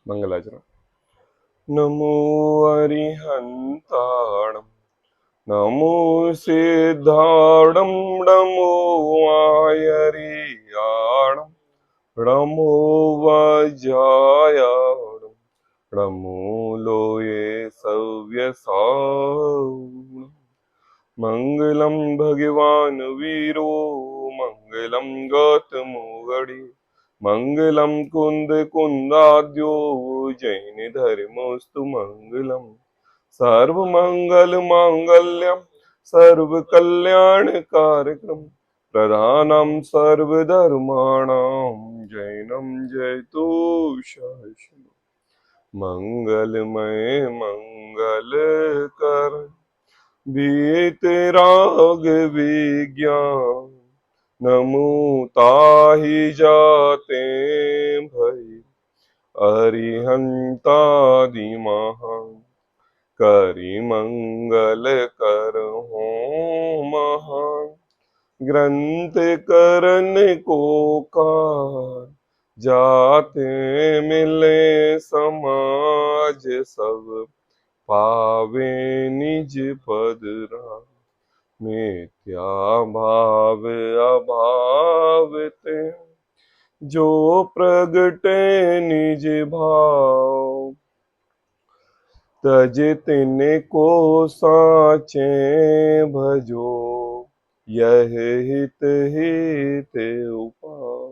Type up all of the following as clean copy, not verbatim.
मंगलाचरण। नमो अरिहंताणं नमो सिद्धाणं नमो आयरियाणं नमो वज्रायाणं नमो लोये सव्यसायणं। मंगलम भगवान वीरो मंगलम गौतमो गणे मंगलम कुंद कुंदाद्यो जैन धर्मोस्तु मंगलम। सर्व मंगल मांगल्यम सर्व कल्याण कारकम प्रधानम सर्वधर्माणां जैनम जयतु शासनम। मंगलमय मंगल कर वीतराग विज्ञान नमो ताहि जाते भई अरिहंतादि महान करि मंगल कर हो महान। ग्रंथ करन को कार जाते मिले समाज सब पावे निज पद राम। मिथ्या भाव अभाव ते जो प्रगटे निज भाव तज तिने को साचे भजो यह हित हित उपाय।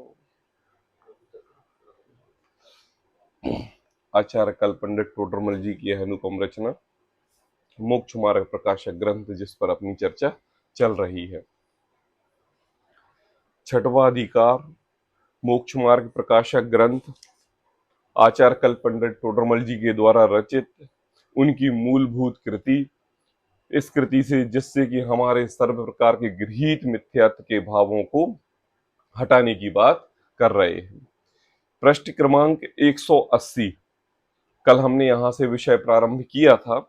आचार्य कल पंडित टोडरमल जी की अनुपम रचना मोक्ष मार्ग प्रकाशक ग्रंथ, जिस पर अपनी चर्चा चल रही है। छठवां अधिकार मोक्ष मार्ग प्रकाशक ग्रंथ आचार्य कल पंडित टोडरमल जी के द्वारा रचित उनकी मूलभूत कृति। इस कृति से जिससे कि हमारे सर्व प्रकार के गृहीत मिथ्यात्व के भावों को हटाने की बात कर रहे हैं। पृष्ठ क्रमांक 180 कल हमने यहां से विषय प्रारंभ किया था,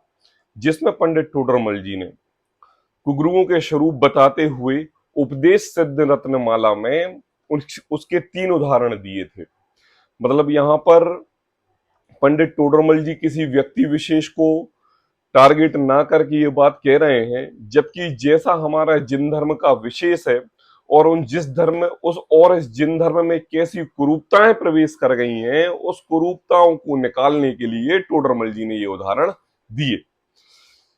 जिसमें पंडित टोडरमल जी ने कुगुरुओं के स्वरूप बताते हुए उपदेश सिद्ध रत्नमाला में उसके 3 उदाहरण दिए थे। मतलब यहाँ पर पंडित टोडरमल जी किसी व्यक्ति विशेष को टारगेट ना करके ये बात कह रहे हैं, जबकि जैसा हमारा जिन धर्म का विशेष है और उन जिस धर्म में इस जिन धर्म में कैसी कुरूपताएं प्रवेश कर गई हैं, उस कुरूपताओं को निकालने के लिए टोडरमल जी ने ये उदाहरण दिए।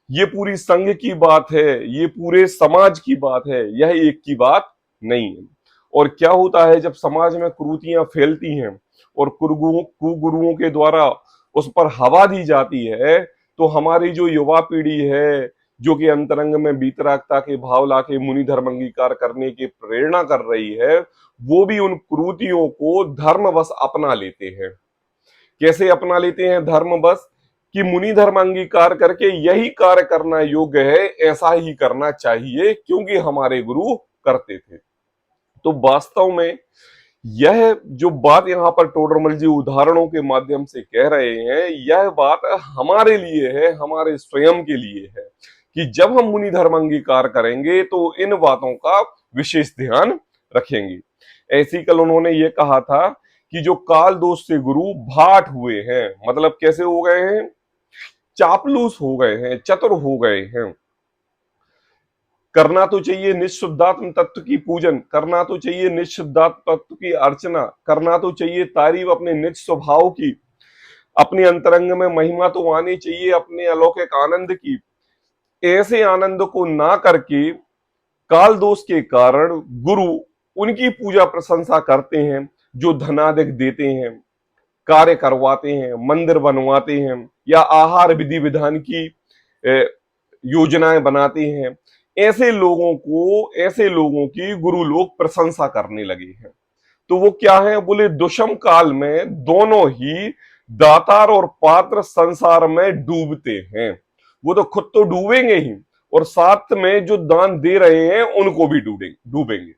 ये पूरी संघ की बात है, ये पूरे समाज की बात है, यह एक की बात नहीं है। और क्या होता है जब समाज में कुरीतियां फैलती हैं और कुगुरुओं के द्वारा उस पर हवा दी जाती है, तो हमारी जो युवा पीढ़ी है, जो कि अंतरंग में वीतरागता के भाव लाके मुनि धर्म अंगीकार करने की प्रेरणा कर रही है, वो भी उन कुरीतियों को धर्मवश अपना लेते हैं। कैसे अपना लेते हैं धर्मवश? कि मुनि धर्म अंगीकार करके यही कार्य करना योग्य है, ऐसा ही करना चाहिए क्योंकि हमारे गुरु करते थे। तो वास्तव में यह जो बात यहाँ पर टोडरमल जी उदाहरणों के माध्यम से कह रहे हैं, यह बात हमारे लिए है, हमारे स्वयं के लिए है कि जब हम मुनि धर्म अंगीकार करेंगे तो इन बातों का विशेष ध्यान रखेंगे। ऐसी कल उन्होंने ये कहा था कि जो काल दोष से गुरु भाट हुए हैं, मतलब कैसे हो गए हैं? चापलूस हो गए हैं, चतुर हो गए हैं। करना तो चाहिए निःशुद्धात्म तत्व की पूजन, करना तो चाहिए निःशुद्धात्म तत्व की अर्चना, करना तो चाहिए तारीफ अपने निज स्वभाव की, अपने अंतरंग में महिमा तो आनी चाहिए अपने अलौकिक आनंद की। ऐसे आनंद को ना करके काल दोष के कारण गुरु उनकी पूजा प्रशंसा करते हैं जो धनाधिक देते हैं, कार्य करवाते हैं, मंदिर बनवाते हैं या आहार विधि विधान की योजनाएं बनाते हैं। ऐसे लोगों की गुरु लोग प्रशंसा करने लगे हैं। तो वो क्या है? बोले दुष्म काल में दोनों ही दातार और पात्र संसार में डूबते हैं। वो तो खुद तो डूबेंगे ही और साथ में जो दान दे रहे हैं उनको भी डूबेंगे।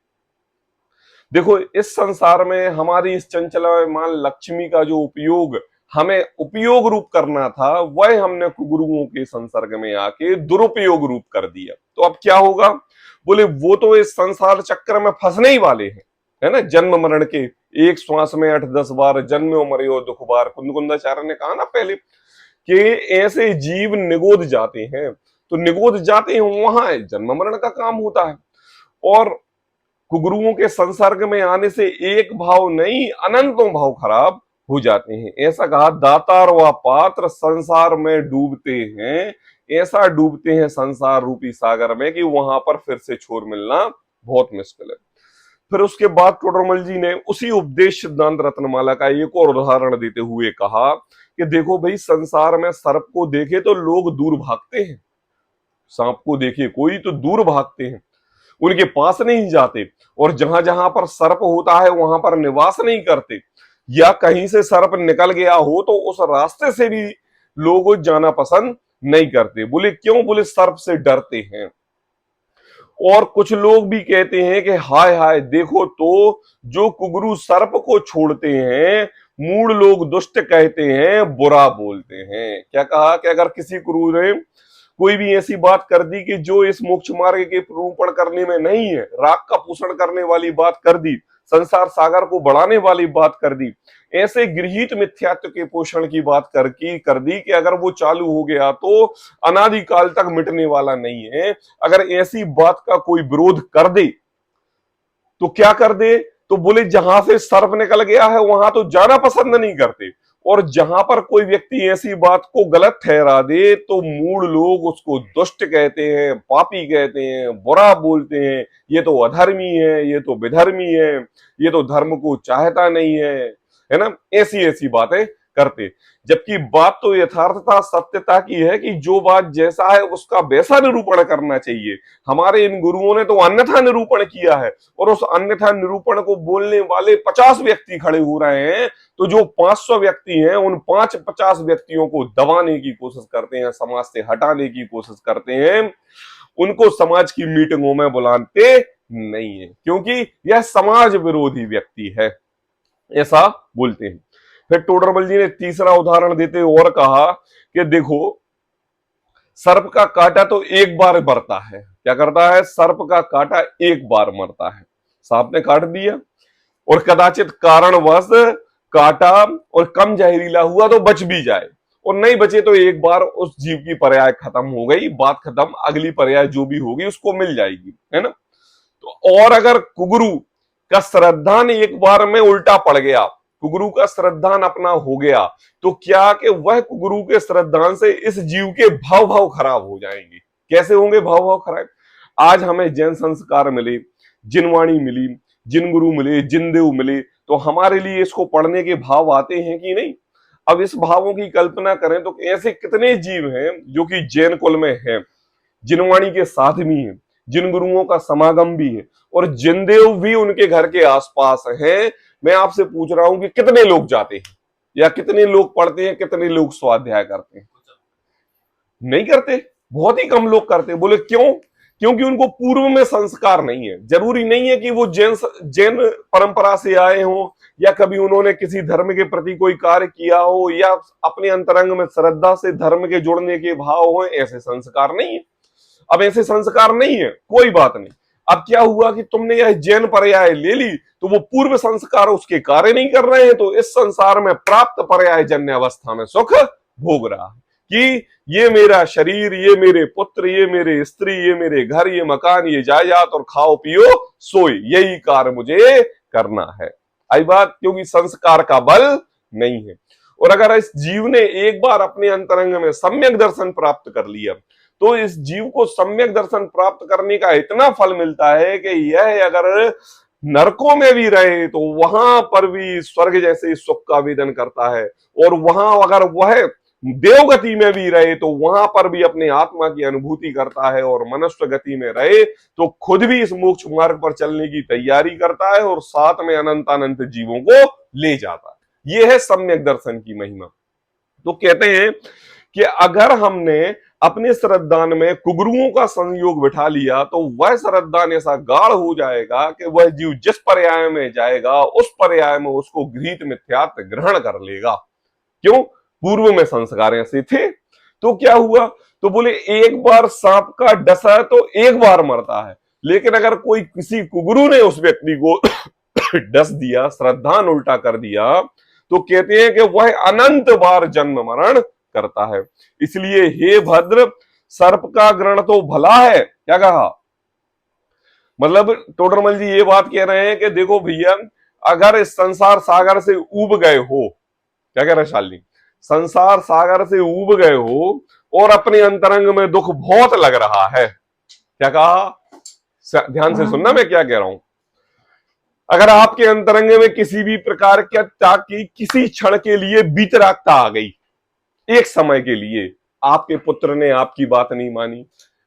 देखो, इस संसार में हमारी इस चंचलायमान लक्ष्मी का जो उपयोग हमें उपयोग रूप करना था, वह हमने गुरुओं के संसर्ग में आके दुरुपयोग रूप कर दिया। तो अब क्या होगा? बोले वो तो इस संसार चक्र में फंसने ही वाले हैं, है ना, जन्म मरण के एक श्वास में 8-10 बार जन्म्यो मर्यो दुख बार, कुंदकुंदाचार्य ने कहा ना पहले कि ऐसे जीव निगोद जाते हैं, तो निगोद जाते हैं वहां जन्म मरण का काम होता है। और कुगुरुओं के संसर्ग में आने से एक भाव नहीं अनंतों भाव खराब हो जाते हैं। ऐसा कहा, दातार व पात्र संसार में डूबते हैं, ऐसा डूबते हैं संसार रूपी सागर में कि वहां पर फिर से छोर मिलना बहुत मुश्किल है। फिर उसके बाद टोडरमल जी ने उसी उपदेश सिद्धांत रत्नमाला का एक और उदाहरण देते हुए कहा कि देखो भाई, संसार में सर्प को देखे तो लोग दूर भागते हैं, सांप को देखे कोई तो दूर भागते हैं, उनके पास नहीं जाते, और जहां जहां पर सर्प होता है वहां पर निवास नहीं करते, या कहीं से सर्प निकल गया हो तो उस रास्ते से भी लोग जाना पसंद नहीं करते। बोले क्यों? बोले सर्प से डरते हैं। और कुछ लोग भी कहते हैं कि हाय हाय देखो तो, जो कुगरू सर्प को छोड़ते हैं मूढ़ लोग दुष्ट कहते हैं, बुरा बोलते हैं। क्या कहा कि अगर किसी गुरु ने कोई भी ऐसी बात कर दी कि जो इस मोक्ष मार्ग के निरूपण करने में नहीं है, राग का पोषण करने वाली बात कर दी, संसार सागर को बढ़ाने वाली बात कर दी, ऐसे गृहीत मिथ्यात्व के पोषण की बात कर दी कि अगर वो चालू हो गया तो अनादिकाल तक मिटने वाला नहीं है। अगर ऐसी बात का कोई विरोध कर दे तो क्या कर दे? तो बोले जहां से सर्प निकल गया है वहां तो जाना पसंद नहीं करते, और जहां पर कोई व्यक्ति ऐसी बात को गलत ठहरा दे तो मूढ़ लोग उसको दुष्ट कहते हैं, पापी कहते हैं, बुरा बोलते हैं, ये तो अधर्मी है, ये तो विधर्मी है, ये तो धर्म को चाहता नहीं है ना, ऐसी ऐसी बातें करते। जबकि बात तो यथार्थता सत्यता की है कि जो बात जैसा है उसका वैसा निरूपण करना चाहिए। हमारे इन गुरुओं ने तो अन्यथा निरूपण किया है, और उस अन्यथा निरूपण को बोलने वाले 50 व्यक्ति खड़े हो रहे हैं, तो जो 500 व्यक्ति हैं उन 550 व्यक्तियों को दबाने की कोशिश करते हैं, समाज से हटाने की कोशिश करते हैं, उनको समाज की मीटिंगों में बुलाते नहीं है, क्योंकि यह समाज विरोधी व्यक्ति है, ऐसा बोलते हैं। फिर टोडरमल जी ने तीसरा उदाहरण देते और कहा कि देखो, सर्प का काटा तो एक बार मरता है। क्या करता है? सर्प का काटा एक बार मरता है। सांप ने काट दिया और कदाचित कारणवश काटा और कम जहरीला हुआ तो बच भी जाए, और नहीं बचे तो एक बार उस जीव की पर्याय खत्म हो गई, बात खत्म, अगली पर्याय जो भी होगी उसको मिल जाएगी, है ना। तो और अगर कुगरू का श्रद्धान एक बार में उल्टा पड़ गया, कुगरू का श्रद्धान अपना हो गया, तो क्या कि वह कुगरू के श्रद्धान से इस जीव के भाव भाव खराब हो जाएंगे। कैसे होंगे भाव भाव खराब? आज हमें जैन संस्कार मिले, जिनवाणी मिली, जिन गुरु मिले, जिन देव मिले, तो हमारे लिए इसको पढ़ने के भाव आते हैं कि नहीं? अब इस भावों की कल्पना करें तो ऐसे कितने जीव हैं जो कि जैन कुल में हैं, जिनवाणी के साथ भी हैं, जिन गुरुओं का समागम भी है, और जिनदेव भी उनके घर के आसपास हैं। मैं आपसे पूछ रहा हूं कि कितने लोग जाते हैं, या कितने लोग पढ़ते हैं, कितने लोग स्वाध्याय करते हैं? नहीं करते, बहुत ही कम लोग करते हैं। बोले क्यों? क्योंकि उनको पूर्व में संस्कार नहीं है। जरूरी नहीं है कि वो जैन परंपरा से आए हों, या कभी उन्होंने किसी धर्म के प्रति कोई कार्य किया हो, या अपने अंतरंग में श्रद्धा से धर्म के जुड़ने के भाव हो, ऐसे संस्कार नहीं है। अब ऐसे संस्कार नहीं है, कोई बात नहीं। अब क्या हुआ कि तुमने यह जैन पर्याय ले ली, तो वो पूर्व संस्कार उसके कार्य नहीं कर रहे हैं, तो इस संसार में प्राप्त पर्याय जन्य अवस्था में सुख भोग रहा है कि ये मेरा शरीर, ये मेरे पुत्र, ये मेरे स्त्री, ये मेरे घर, ये मकान, ये जायदाद, और खाओ पियो सोए, यही कार्य मुझे करना है। आई बात, क्योंकि संस्कार का बल नहीं है। और अगर इस जीव ने एक बार अपने अंतरंग में सम्यक दर्शन प्राप्त कर लिया, तो इस जीव को सम्यक दर्शन प्राप्त करने का इतना फल मिलता है कि यह अगर नरकों में भी रहे तो वहां पर भी स्वर्ग जैसे सुख का आवेदन करता है, और वहां अगर वह देवगति में भी रहे तो वहां पर भी अपने आत्मा की अनुभूति करता है, और मनुष्य गति में रहे तो खुद भी इस मोक्ष मार्ग पर चलने की तैयारी करता है, और साथ में अनंत अनंत जीवों को ले जाता है। यह है सम्यक दर्शन की महिमा। तो कहते हैं कि अगर हमने अपने श्रद्धान में कुगरुओं का संयोग बिठा लिया तो वह श्रद्धान ऐसा गाढ़ हो जाएगा कि वह जीव जिस पर्याय में जाएगा उस पर्याय में उसको गृहीत मिथ्यात्व ग्रहण कर लेगा। क्यों? पूर्व में संस्कार ऐसे थे। तो क्या हुआ? तो बोले एक बार सांप का डसा तो एक बार मरता है, लेकिन अगर कोई किसी कुगुरु ने उस व्यक्ति को डस दिया, श्रद्धान उल्टा कर दिया, तो कहते हैं कि वह अनंत बार जन्म मरण करता है। इसलिए हे भद्र, सर्प का ग्रहण तो भला है। क्या कहा? मतलब टोडरमल जी ये बात कह रहे हैं कि देखो भैया, अगर इस संसार सागर से ऊब गए हो, क्या कह रहे हैं शालिनी, संसार सागर से ऊब गए हो और अपने अंतरंग में दुख बहुत लग रहा है। क्या कहा? ध्यान से सुनना मैं क्या कह रहा हूं। अगर आपके अंतरंग में किसी भी प्रकार की किसी क्षण के लिए बीतरागता आ गई, एक समय के लिए आपके पुत्र ने आपकी बात नहीं मानी,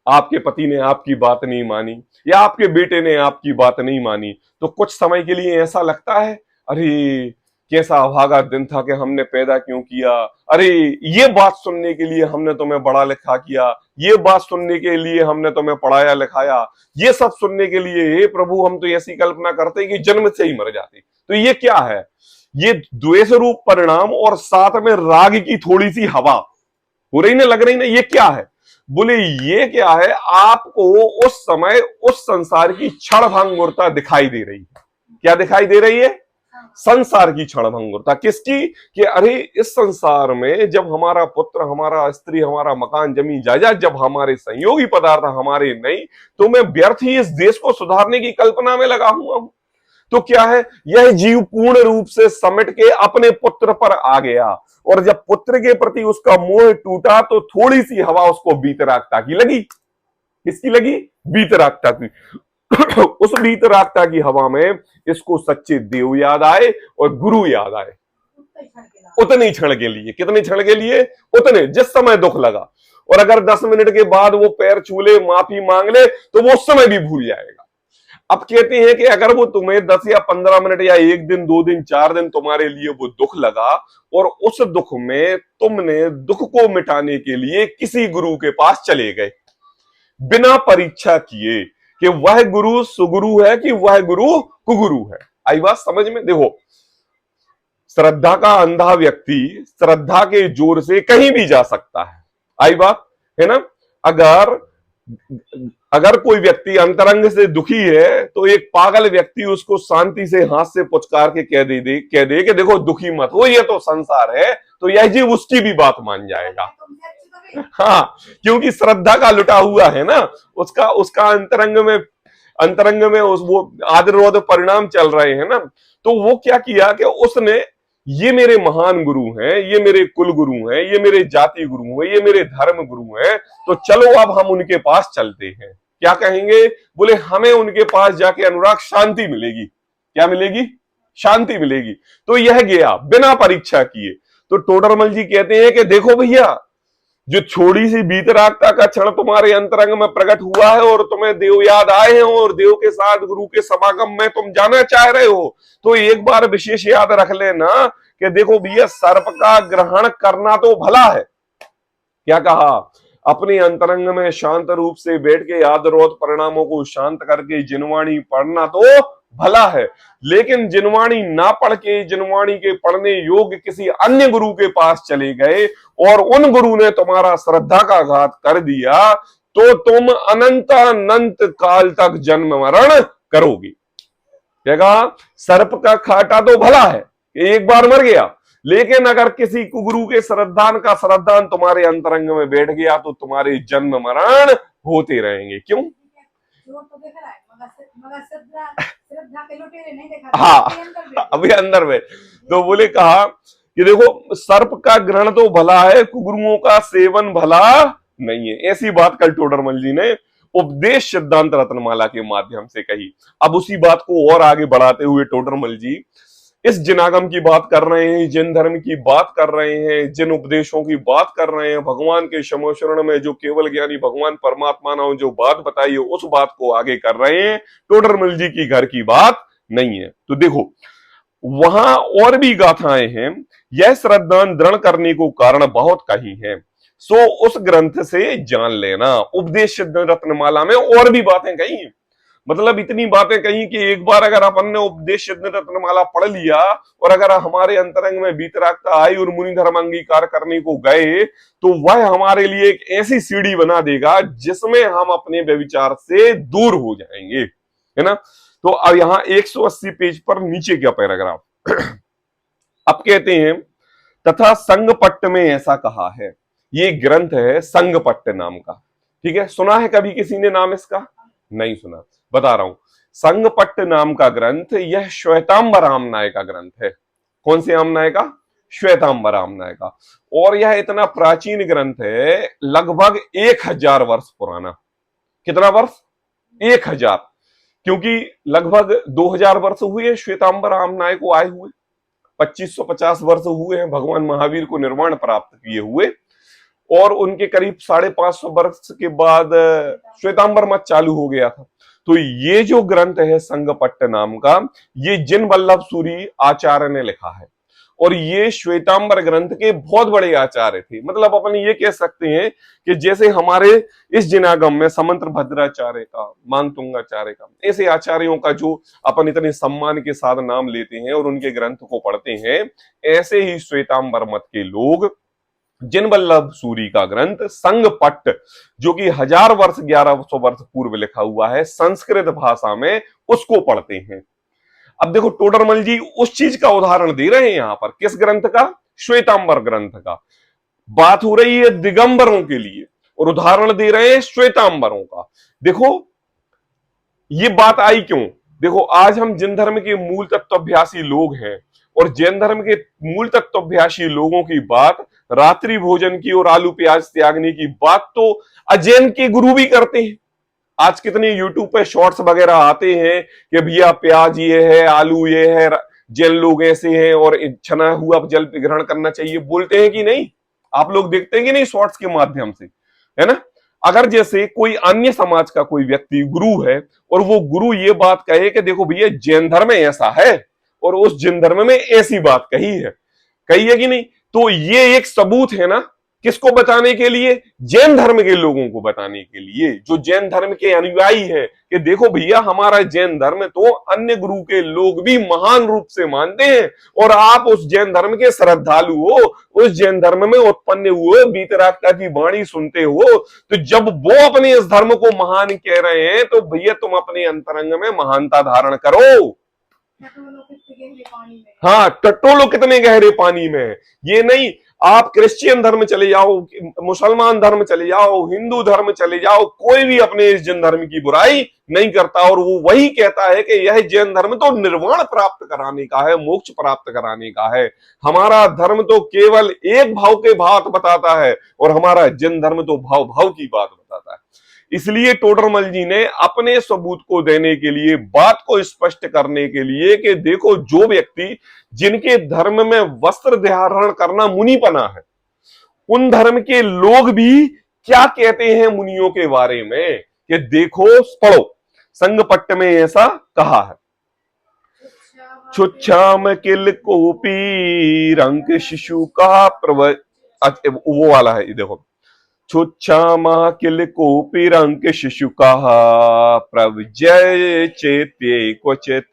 आपके पति ने आपकी बात नहीं मानी, या आपके बेटे ने आपकी बात नहीं मानी, तो कुछ समय के लिए ऐसा लगता है, अरे कैसा अभागा दिन था कि हमने पैदा क्यों किया, अरे ये बात सुनने के लिए हमने तुम्हें बड़ा लिखा किया, ये बात सुनने के लिए हमने तुम्हें पढ़ाया लिखाया, ये सब सुनने के लिए हे प्रभु हम तो ऐसी कल्पना करते कि जन्म से ही मर जाते। तो ये क्या है? ये द्वेष रूप परिणाम और साथ में राग की थोड़ी सी हवा हो रही ना, लग रही ना, ये क्या है? बोले ये क्या है, आपको उस समय उस संसार की क्षण भंगुरता दिखाई दे रही है। क्या दिखाई दे रही है? संसार की क्षण भंगुरता। किसकी? कि अरे इस संसार में जब हमारा पुत्र, हमारा स्त्री, हमारा मकान, जमीन जायदाद, जब हमारे संयोगी पदार्थ हमारे नहीं, तो मैं व्यर्थ ही इस देश को सुधारने की कल्पना में लगा हुआ हूं। तो क्या है, यह जीव पूर्ण रूप से समेट के अपने पुत्र पर आ गया, और जब पुत्र के प्रति उसका मोह टूटा तो थोड़ी सी हवा उसको बीतरागता की लगी। किसकी लगी? बीतरागता की। उस बीतरागता की हवा में इसको सच्चे देव याद आए और गुरु याद आए। उतने क्षण के लिए। कितने क्षण के लिए? उतने, जिस समय दुख लगा। और अगर 10 मिनट के बाद वो पैर छू ले, माफी मांग ले, तो वो उस समय भी भूल जाएगा। अब कहते हैं कि अगर वो तुम्हें 10 या 15 मिनट या 1 दिन, 2 दिन, 4 दिन तुम्हारे लिए वो दुख लगा, और उस दुख में तुमने दुख को मिटाने के लिए किसी गुरु के पास चले गए बिना परीक्षा किए कि वह गुरु सुगुरु है कि वह गुरु कुगुरु है। आई बात समझ में? देखो, श्रद्धा का अंधा व्यक्ति श्रद्धा के जोर से कहीं भी जा सकता है। आई बात है ना? अगर कोई व्यक्ति अंतरंग से दुखी है तो एक पागल व्यक्ति उसको शांति से हाथ से पुचकार के कह दे कि देखो दुखी मत हो, ये तो संसार है, तो यह जीव उसकी भी बात मान जाएगा। हाँ, क्योंकि श्रद्धा का लुटा हुआ है ना, उसका अंतरंग में वो आदर परिणाम चल रहे हैं ना। तो वो क्या किया कि उसने, ये मेरे महान गुरु हैं, ये मेरे कुल गुरु हैं, ये मेरे जाति गुरु हैं, ये मेरे धर्म गुरु हैं, तो चलो अब हम उनके पास चलते हैं। क्या कहेंगे? बोले हमें उनके पास जाके अनुराग शांति मिलेगी। क्या मिलेगी? शांति मिलेगी। तो यह गया बिना परीक्षा किए। तो टोडरमल जी कहते हैं कि देखो भैया, जो छोटी सी बीतरागता का क्षण तुम्हारे अंतरंग में प्रकट हुआ है और तुम्हें देव याद आए हैं और देव के साथ गुरु के समागम में तुम जाना चाह रहे हो, तो एक बार विशेष याद रख लेना कि देखो भैया, सर्प का ग्रहण करना तो भला है। क्या कहा? अपने अंतरंग में शांत रूप से बैठ के याद रोध परिणामों को शांत करके जिनवाणी पढ़ना तो भला है, लेकिन जिनवाणी ना पढ़ के जिनवाणी के पढ़ने योग्य किसी अन्य गुरु के पास चले गए और उन गुरु ने तुम्हारा श्रद्धा का घात कर दिया, तो तुम अनंत काल तक जन्म मरण करोगे। क्या कहा? सर्प का खाटा तो भला है, एक बार मर गया, लेकिन अगर किसी कुगुरु के श्रद्धान तुम्हारे अंतरंग में बैठ गया तो तुम्हारे जन्म मरण होते रहेंगे। क्यों? हाँ, अभी अंदर में तो बोले कहा कि देखो, सर्प का ग्रहण तो भला है, कुगुरुओं का सेवन भला नहीं है। ऐसी बात कल टोडरमल जी ने उपदेश सिद्धांत रत्नमाला के माध्यम से कही। अब उसी बात को और आगे बढ़ाते हुए टोडरमल जी इस जिनागम की बात कर रहे हैं, जिन धर्म की बात कर रहे हैं, जिन उपदेशों की बात कर रहे हैं, भगवान के शमोशरण में जो केवल ज्ञानी भगवान परमात्मा ने जो बात बताई है, उस बात को आगे कर रहे हैं। टोडरमल जी की घर की बात नहीं है। तो देखो, वहां और भी गाथाएं हैं। यह श्रद्धान दृढ़ करने को कारण बहुत कही है, सो उस ग्रंथ से जान लेना। उपदेश रत्नमाला में और भी बातें कही हैं, मतलब इतनी बातें कही कि एक बार अगर अपन ने उपदेश रत्नमाला पढ़ लिया और अगर हमारे अंतरंग में बीतरागता आई और मुनि धर्म अंगीकार करने को गए, तो वह हमारे लिए एक ऐसी सीढ़ी बना देगा जिसमें हम अपने व्यभिचार से दूर हो जाएंगे, है ना। तो अब यहां 180 पेज पर नीचे क्या पैराग्राफ अब कहते हैं, तथा संगपट्ट में ऐसा कहा है। ये ग्रंथ है संगपट्ट नाम का, ठीक है। सुना है कभी किसी ने नाम इसका? नहीं सुना, बता रहा हूं। संगपट्ट नाम का ग्रंथ यह श्वेतांबर आमनाय का ग्रंथ है। कौन से आमनाय का? श्वेतांबर आमनाय का। और यह इतना प्राचीन ग्रंथ है, लगभग 1000 वर्ष पुराना। कितना वर्ष? 1000, क्योंकि लगभग 2000 वर्ष हुए श्वेतांबर आमनाय को आए हुए, 2550 वर्ष हुए हैं भगवान महावीर को निर्वाण प्राप्त किए हुए, और उनके करीब 550 वर्ष के बाद श्वेतांबर मत चालू हो गया था। तो ये जो ग्रंथ है संगपट्ट नाम का, ये जिन वल्लभ सूरी आचार्य ने लिखा है, और ये श्वेतांबर ग्रंथ के बहुत बड़े आचार्य थे। मतलब अपन ये कह सकते हैं कि जैसे हमारे इस जिनागम में समंत्र भद्राचार्य का, मांगतुंगाचार्य का, ऐसे आचार्यों का जो अपन इतने सम्मान के साथ नाम लेते हैं और उनके ग्रंथ को पढ़ते हैं, ऐसे ही श्वेतांबर मत के लोग जिन वल्लभ सूरी का ग्रंथ संगपट्ट, जो कि 1000 वर्ष 1100 वर्ष पूर्व लिखा हुआ है संस्कृत भाषा में, उसको पढ़ते हैं। अब देखो टोडरमल जी उस चीज का उदाहरण दे रहे हैं यहां पर। किस ग्रंथ का? श्वेतांबर ग्रंथ का। बात हो रही है दिगंबरों के लिए और उदाहरण दे रहे हैं श्वेतांबरों का। देखो ये बात आई क्यों? देखो आज हम जिन धर्म के मूल तत्वाभ्यासी लोग हैं और जैन धर्म के मूल तत्वाभ्यासी लोगों की बात, रात्रि भोजन की और आलू प्याज त्यागने की बात तो अजैन के गुरु भी करते हैं। आज कितने यूट्यूब पे शॉर्ट्स वगैरह आते हैं कि भैया प्याज ये है, आलू ये है, जैन लोग ऐसे हैं और छना हुआ जल ग्रहण करना चाहिए, बोलते हैं कि नहीं? आप लोग देखते हैं कि नहीं शॉर्ट्स के माध्यम से, है ना? अगर जैसे कोई अन्य समाज का कोई व्यक्ति गुरु है और वो गुरु ये बात कहे कि देखो भैया जैन धर्म में ऐसा है और उस जैन धर्म में ऐसी बात कही है कि नहीं, तो ये एक सबूत है ना, किसको बताने के लिए? जैन धर्म के लोगों को बताने के लिए, जो जैन धर्म के अनुयायी है, कि देखो भैया हमारा जैन धर्म तो अन्य गुरु के लोग भी महान रूप से मानते हैं और आप उस जैन धर्म के श्रद्धालु हो, उस जैन धर्म में उत्पन्न हुए वीतरागता की वाणी सुनते हो, तो जब वो अपने इस धर्म को महान कह रहे हैं तो भैया तुम अपने अंतरंग में महानता धारण करो। हाँ, टटोलो कितने गहरे पानी में। ये नहीं आप क्रिश्चियन धर्म चले जाओ, मुसलमान धर्म चले जाओ, हिंदू धर्म चले जाओ, कोई भी अपने इस जैन धर्म की बुराई नहीं करता और वो वही कहता है कि यह जैन धर्म तो निर्वाण प्राप्त कराने का है, मोक्ष प्राप्त कराने का है। हमारा धर्म तो केवल एक भाव के बात बताता है और हमारा जैन धर्म तो भाव भाव की बात बताता है। इसलिए टोडरमल जी ने अपने सबूत को देने के लिए, बात को स्पष्ट करने के लिए कि देखो जो व्यक्ति जिनके धर्म में वस्त्र धारण करना मुनिपना है, उन धर्म के लोग भी क्या कहते हैं मुनियों के बारे में, कि देखो पढ़ो संगपट्ट में ऐसा कहा है। छुच्छाम किल कोपी रंग शिशु का वो वाला है, देखो छुच्छामा किल कोपी रंग शिशु कहा प्रवजय चेत्ये क्वचित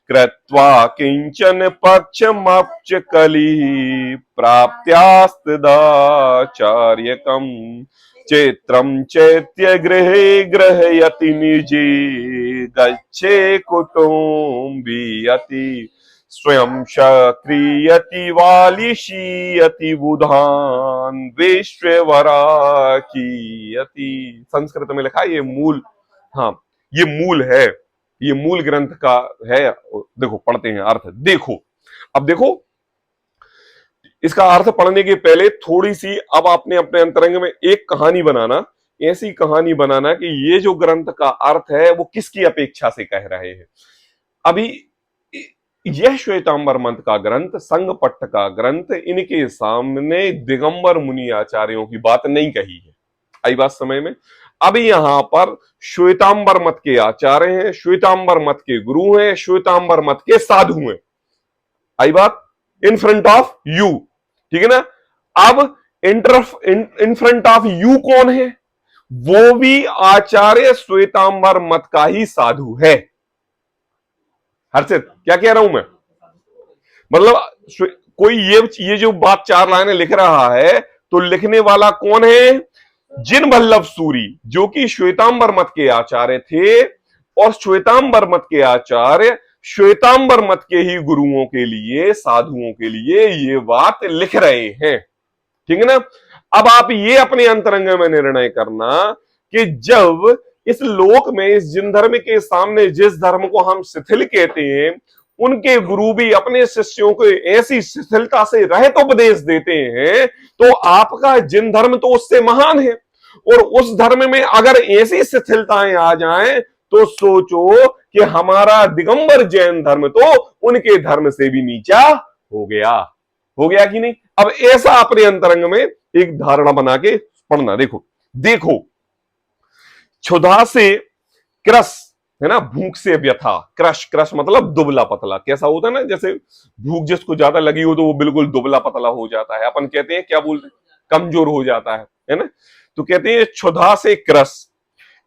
कृत्वा किंचन पक्षमप्च कली प्राप्त्यास्तदाचार्यकम चैत्रम चैत्य गृहे ग्रहयति निजी गच्छे कुटुम्बीयति स्वयं शक्रियति वालिशीयति बुधान विश्ववराकीयति। संस्कृत में लिखा ये मूल, हाँ ये मूल है, ये मूल ग्रंथ का है। देखो पढ़ते हैं अर्थ। देखो अब देखो इसका अर्थ पढ़ने के पहले थोड़ी सी अब आपने अपने अंतरंग में एक कहानी बनाना, ऐसी कहानी बनाना कि ये जो ग्रंथ का अर्थ है वो किसकी अपेक्षा से कह रहे हैं। अभी यह श्वेतांबर मत का ग्रंथ, संगपट्ट का ग्रंथ, इनके सामने दिगंबर मुनि आचार्यों की बात नहीं कही है। आई बात समय में? अभी यहां पर श्वेतांबर मत के आचार्य हैं, श्वेतांबर मत के गुरु हैं, श्वेतांबर मत के साधु हैं। आई बात? इन फ्रंट ऑफ यू, ठीक है ना? अब इन फ्रंट ऑफ यू कौन है? वो भी आचार्य श्वेतांबर मत का ही साधु है। हर्षित क्या कह रहा हूं मैं? मतलब कोई ये जो बात 4 लाइनें लिख रहा है तो लिखने वाला कौन है? जिन वल्लभ सूरी, जो कि श्वेतांबर मत के आचार्य थे, और श्वेतांबर मत के आचार्य श्वेतांबर मत के ही गुरुओं के लिए, साधुओं के लिए ये बात लिख रहे हैं। ठीक है ना। अब आप ये अपने अंतरंग में निर्णय करना कि जब इस लोक में, इस जिन धर्म के सामने जिस धर्म को हम शिथिल कहते हैं, उनके गुरु भी अपने शिष्यों को ऐसी शिथिलता से रहत उपदेश देते हैं, तो आपका जिन धर्म तो उससे महान है। और उस धर्म में अगर ऐसी शिथिलताएं आ जाएं तो सोचो कि हमारा दिगंबर जैन धर्म तो उनके धर्म से भी नीचा हो गया। हो गया कि नहीं। अब ऐसा अपने अंतरंग में एक धारणा बना के पढ़ना। देखो देखो, क्षुधा से क्रस है ना, भूख से व्यथा। क्रश, क्रश मतलब दुबला पतला। कैसा होता है ना, जैसे भूख जिसको ज्यादा लगी हो तो वो बिल्कुल दुबला पतला हो जाता है। अपन कहते हैं, क्या बोलते हैं, कमजोर हो जाता है ना। तो कहते हैं क्षुधा से क्रस,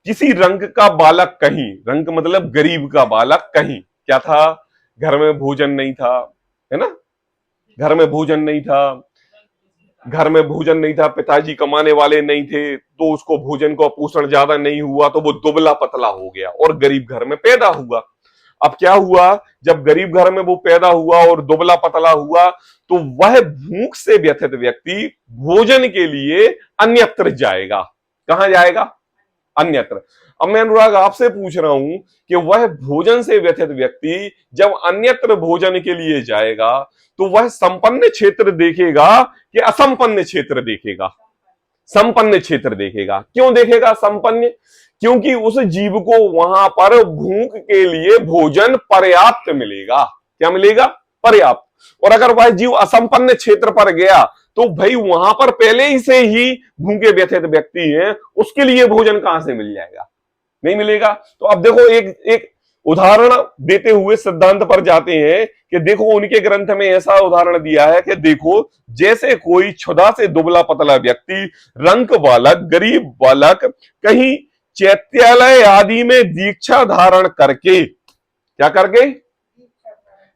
किसी रंग का बालक कहीं, रंग मतलब गरीब का बालक कहीं, क्या था, घर में भोजन नहीं था, है ना, घर में भोजन नहीं था, घर में भोजन नहीं था, पिताजी कमाने वाले नहीं थे, तो उसको भोजन का पोषण ज्यादा नहीं हुआ, तो वो दुबला पतला हो गया और गरीब घर में पैदा हुआ। अब क्या हुआ, जब गरीब घर में वो पैदा हुआ और दुबला पतला हुआ, तो वह भूख से व्यथित व्यक्ति भोजन के लिए अन्यत्र जाएगा। कहां जाएगा, अन्यत्र। अब मैं अनुराग आपसे पूछ रहा हूं कि वह भोजन से व्यथित व्यक्ति जब अन्यत्र भोजन के लिए जाएगा तो वह संपन्न क्षेत्र देखेगा कि असंपन्न क्षेत्र देखेगा, संपन्न क्षेत्र देखेगा। क्यों देखेगा संपन्न, क्योंकि उस जीव को वहां पर भूख के लिए भोजन पर्याप्त मिलेगा। क्या मिलेगा, पर्याप्त। और अगर वह जीव असंपन्न क्षेत्र पर गया तो भाई वहां पर पहले ही से ही भूखे व्यथित व्यक्ति हैं, उसके लिए भोजन कहां से मिल जाएगा, नहीं मिलेगा। तो अब देखो एक उदाहरण देते हुए सिद्धांत पर जाते हैं कि देखो उनके ग्रंथ में ऐसा उदाहरण दिया है कि देखो जैसे कोई क्षुधा से दुबला पतला व्यक्ति, रंक बालक, गरीब बालक कहीं चैत्यालय आदि में दीक्षा धारण करके, क्या करके,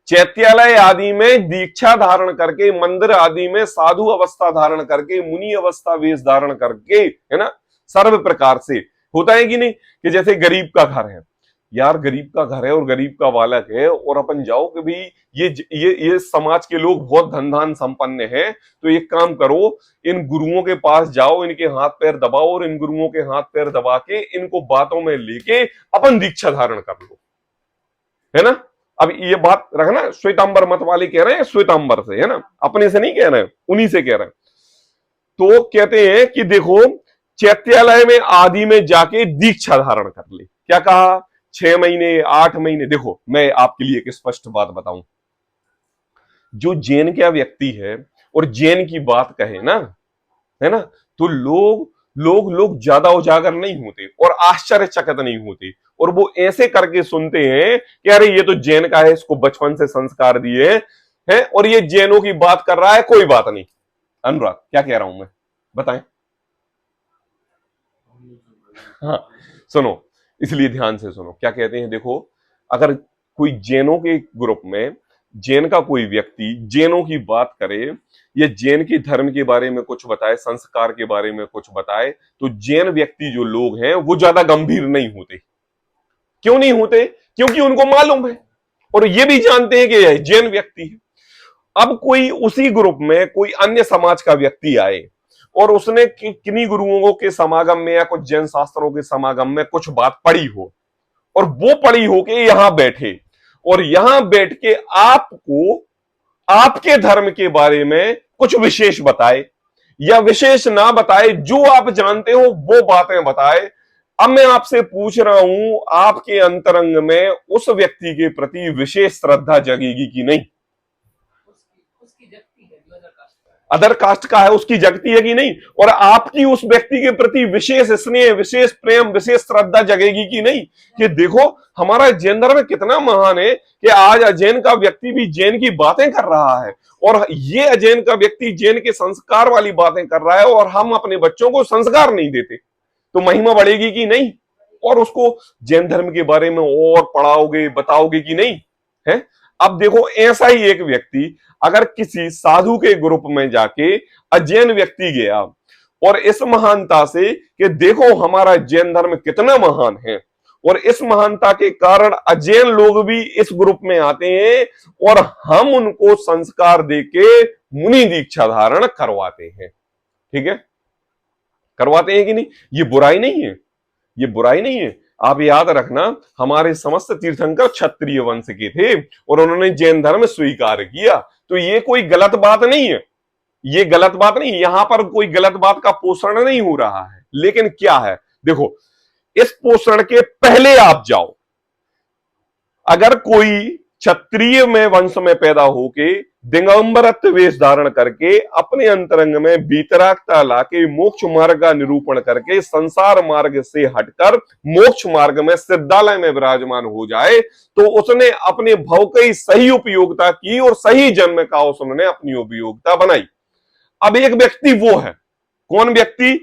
चैत्यालय आदि में दीक्षा धारण करके, मंदिर आदि में साधु अवस्था धारण करके, मुनि अवस्था वेश धारण करके, है ना, सर्व प्रकार से होता है कि नहीं, कि जैसे गरीब का घर है, यार गरीब का घर है और गरीब का बालक है, और अपन जाओ कि भाई ये समाज के लोग बहुत धन धान संपन्न है, तो एक काम करो, इन गुरुओं के पास जाओ, इनके हाथ पैर दबाओ और इन गुरुओं के हाथ पैर दबा के इनको बातों में लेके अपन दीक्षा धारण कर लो, है ना। अब ये बात रखना, श्वेतांबर मत वाले कह रहे हैं, श्वेतांबर से, है ना, अपने से नहीं कह रहे हैं, उन्हीं से कह रहे हैं। तो कहते हैं कि देखो चैत्यालय में आदि में जाके दीक्षा धारण कर ले। क्या कहा, 6 महीने 8 महीने। देखो मैं आपके लिए एक स्पष्ट बात बताऊं, जो जैन का व्यक्ति है और जैन की बात कहे ना, है ना, तो लोग ज्यादा उजागर नहीं होते और आश्चर्यचकित नहीं होते, और वो ऐसे करके सुनते हैं कि अरे ये तो जैन का है, इसको बचपन से संस्कार दिए हैं और ये जैनों की बात कर रहा है, कोई बात नहीं। अनुराग क्या कह रहा हूं मैं, बताएं। हाँ सुनो, इसलिए ध्यान से सुनो क्या कहते हैं। देखो अगर कोई जैनों के ग्रुप में जैन का कोई व्यक्ति जैनों की बात करे या जैन के धर्म के बारे में कुछ बताए, संस्कार के बारे में कुछ बताए, तो जैन व्यक्ति जो लोग हैं वो ज्यादा गंभीर नहीं होते। क्यों नहीं होते, क्योंकि उनको मालूम है और ये भी जानते हैं कि यह जैन व्यक्ति है। अब कोई उसी ग्रुप में कोई अन्य समाज का व्यक्ति आए और उसने किन्हीं गुरुओं के समागम में या कुछ जैन शास्त्रों के समागम में कुछ बात पढ़ी हो, और वो पढ़ी हो के यहां बैठे और यहां बैठ के आपको आपके धर्म के बारे में कुछ विशेष बताए या विशेष ना बताए, जो आप जानते हो वो बातें बताए। अब मैं आपसे पूछ रहा हूं, आपके अंतरंग में उस व्यक्ति के प्रति विशेष श्रद्धा जगेगी कि नहीं? अदर कास्ट का है, उसकी जगती है कि नहीं? और आपकी उस व्यक्ति के प्रति विशेष स्नेह, विशेष प्रेम, विशेष श्रद्धा जगेगी कि नहीं? कि देखो हमारा जैन धर्म कितना महान है कि आज अजैन का व्यक्ति भी जैन की बातें कर रहा है और ये अजैन का व्यक्ति जैन के संस्कार वाली बातें कर रहा है और हम अपने बच्चों को संस्कार नहीं देते, तो महिमा बढ़ेगी कि नहीं? और उसको जैन धर्म के बारे में और पढ़ाओगे, बताओगे कि नहीं है? अब देखो ऐसा ही एक व्यक्ति अगर किसी साधु के ग्रुप में जाके अजैन व्यक्ति गया और इस महानता से कि देखो हमारा जैन धर्म कितना महान है और इस महानता के कारण अजैन लोग भी इस ग्रुप में आते हैं और हम उनको संस्कार देके मुनि दीक्षा धारण करवाते हैं। ठीक है, करवाते हैं कि नहीं? ये बुराई नहीं है, ये बुराई नहीं है। आप याद रखना, हमारे समस्त तीर्थंकर क्षत्रिय वंश के थे और उन्होंने जैन धर्म स्वीकार किया, तो ये कोई गलत बात नहीं है, ये गलत बात नहीं, यहां पर कोई गलत बात का पोषण नहीं हो रहा है। लेकिन क्या है, देखो, इस पोषण के पहले आप जाओ। अगर कोई क्षत्रिय में वंश में पैदा होके दिगंबरत्व वेश धारण करके अपने अंतरंग में वीतरागता लाके मोक्ष मार्ग का निरूपण करके संसार मार्ग से हटकर मोक्ष मार्ग में सिद्धालय में विराजमान हो जाए, तो उसने अपने भव की सही उपयोगिता की और सही जन्म का उसने अपनी उपयोगिता बनाई। अब एक व्यक्ति वो है, कौन व्यक्ति?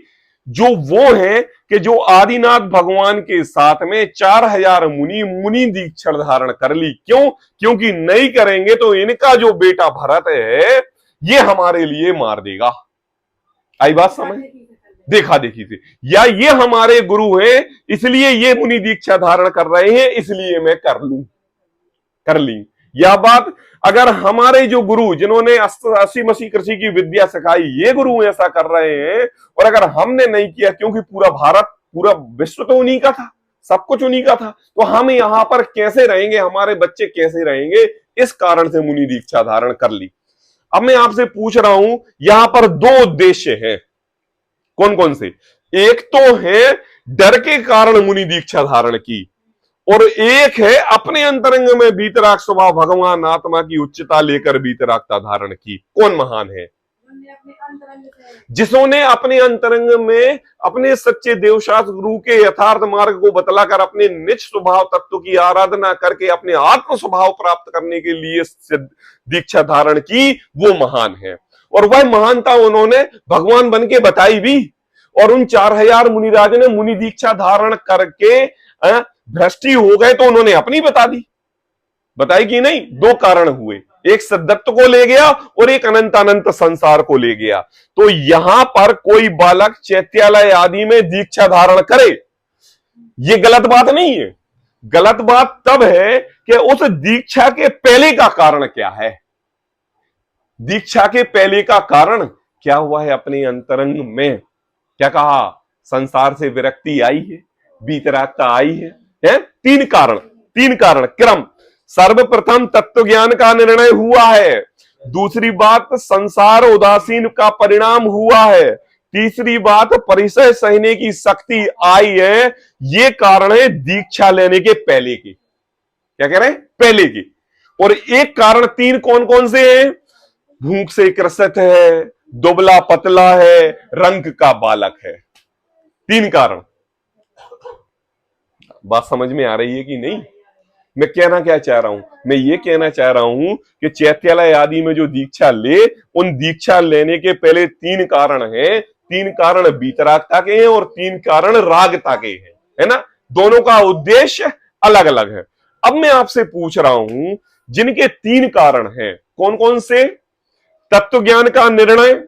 जो वो है कि जो आदिनाथ भगवान के साथ में 4000 मुनि दीक्षा धारण कर ली। क्यों? क्योंकि नहीं करेंगे तो इनका जो बेटा भरत है ये हमारे लिए मार देगा। आई बात समझ? देखा देखी थी, या ये हमारे गुरु हैं इसलिए ये मुनि दीक्षा धारण कर रहे हैं, इसलिए मैं कर ली। यह बात अगर हमारे जो गुरु जिन्होंने 80 कृषि की विद्या सिखाई, ये गुरु ऐसा कर रहे हैं और अगर हमने नहीं किया, क्योंकि पूरा भारत पूरा विश्व तो उन्हीं का था, सब कुछ उन्हीं का था, तो हम यहां पर कैसे रहेंगे, हमारे बच्चे कैसे रहेंगे? इस कारण से मुनि दीक्षा धारण कर ली। अब मैं आपसे पूछ रहा हूं, यहां पर दो उद्देश्य हैं, कौन कौन से? एक तो है डर के कारण मुनि दीक्षा धारण की, और एक है अपने अंतरंग में वीतराग स्वभाव भगवान आत्मा की उच्चता लेकर वीतरागता धारण की। कौन महान है? जिसने अपने अंतरंग में अपने सच्चे देवशास्त्र गुरु के यथार्थ मार्ग को बतलाकर अपने निज स्वभाव तत्व की आराधना करके अपने आत्म स्वभाव प्राप्त करने के लिए दीक्षा धारण की, वो महान है। और वह महानता उन्होंने भगवान बन के बताई भी। और उन 4000 मुनिराज ने मुनि दीक्षा धारण करके भ्रष्टी हो गए तो उन्होंने अपनी बता दी, बताई कि नहीं? दो कारण हुए, एक सिद्धत्व को ले गया और एक अनंत संसार को ले गया। तो यहां पर कोई बालक चैत्यालय आदि में दीक्षा धारण करे, ये गलत बात नहीं है। गलत बात तब है कि उस दीक्षा के पहले का कारण क्या है। दीक्षा के पहले का कारण क्या हुआ है? अपने अंतरंग में क्या कहा? संसार से विरक्ति आई है, वीतरागता आई है। तीन कारण क्रम। सर्वप्रथम तत्व ज्ञान का निर्णय हुआ है, दूसरी बात संसार उदासीन का परिणाम हुआ है, तीसरी बात परिचय सहने की शक्ति आई है। ये कारण है दीक्षा लेने के पहले की। क्या कह रहे हैं? पहले की। और एक कारण तीन कौन कौन से हैं? भूख से ग्रसित है, दुबला पतला है, रंग का बालक है। तीन कारण। बात समझ में आ रही है कि नहीं? मैं कहना क्या चाह रहा हूं? मैं ये कहना चाह रहा हूं कि चैत्यालय आदि में जो दीक्षा ले, उन दीक्षा लेने के पहले तीन कारण हैं। तीन कारण वीतरागता के हैं और तीन कारण रागता के हैं, है ना? दोनों का उद्देश्य अलग अलग है। अब मैं आपसे पूछ रहा हूं, जिनके तीन कारण हैं, कौन कौन से? तत्व ज्ञान का निर्णय,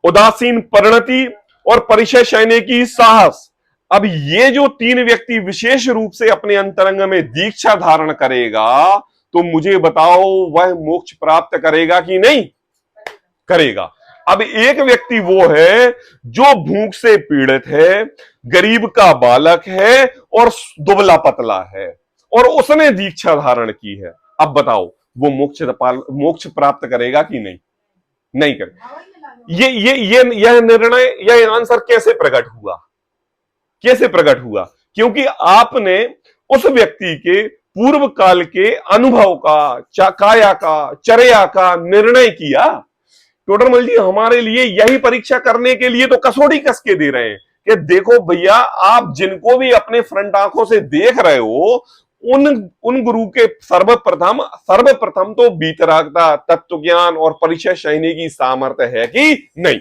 उदासीन परिणति और परिचय सहने की साहस। अब ये जो तीन व्यक्ति विशेष रूप से अपने अंतरंग में दीक्षा धारण करेगा, तो मुझे बताओ वह मोक्ष प्राप्त करेगा कि नहीं करेगा? अब एक व्यक्ति वो है जो भूख से पीड़ित है, गरीब का बालक है और दुबला पतला है, और उसने दीक्षा धारण की है। अब बताओ वो मोक्ष प्राप्त करेगा कि नहीं? नहीं करेगा। यह निर्णय, यह आंसर कैसे प्रकट हुआ? कैसे प्रकट हुआ? क्योंकि आपने उस व्यक्ति के पूर्व काल के अनुभव का, काया का, चर्या का निर्णय किया। टोडरमल जी हमारे लिए यही परीक्षा करने के लिए तो कसौटी कस के दे रहे हैं कि देखो भैया, आप जिनको भी अपने फ्रंट आंखों से देख रहे हो, उन गुरु के सर्वप्रथम तो वीतरागता, तत्व ज्ञान और परिचय सहने की सामर्थ्य है कि नहीं,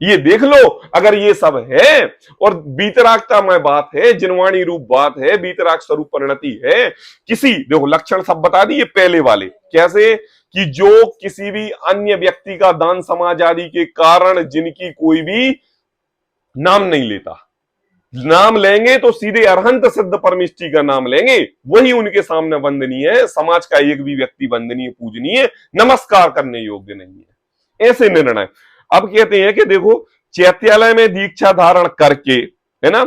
ये देख लो। अगर ये सब है और वीतरागता में बात है, जिनवाणी रूप बात है, वीतराग स्वरूप परिणति है, किसी देखो लक्षण सब बता दिए पहले वाले। कैसे? कि जो किसी भी अन्य व्यक्ति का दान समाज आदि के कारण जिनकी कोई भी नाम नहीं लेता, नाम लेंगे तो सीधे अरहंत सिद्ध परमिष्टि का नाम लेंगे, वही उनके सामने वंदनीय है। समाज का एक भी व्यक्ति वंदनीय, पूजनीय, नमस्कार करने योग्य नहीं है। ऐसे निर्णय। अब कहते हैं कि देखो, चैत्यालय में दीक्षा धारण करके, है ना,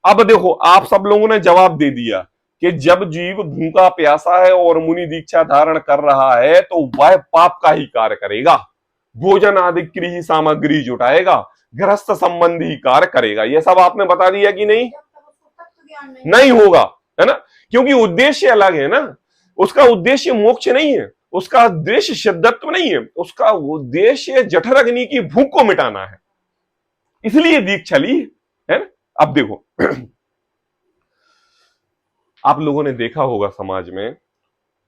अब देखो आप सब लोगों ने जवाब दे दिया कि जब जीव भूखा प्यासा है और मुनि दीक्षा धारण कर रहा है तो वह पाप का ही कार्य करेगा, भोजन आदि गृह सामग्री जुटाएगा, गृहस्थ संबंधी कार्य करेगा। यह सब आपने बता दिया कि नहीं? नहीं होगा, है ना, क्योंकि उद्देश्य अलग है ना। उसका उद्देश्य मोक्ष नहीं है, उसका उद्देश्य सिद्धत्व नहीं है, उसका उद्देश्य जठर अग्नि की भूख को मिटाना है, इसलिए दीक्षा ली है ना। अब देखो आप लोगों ने देखा होगा समाज में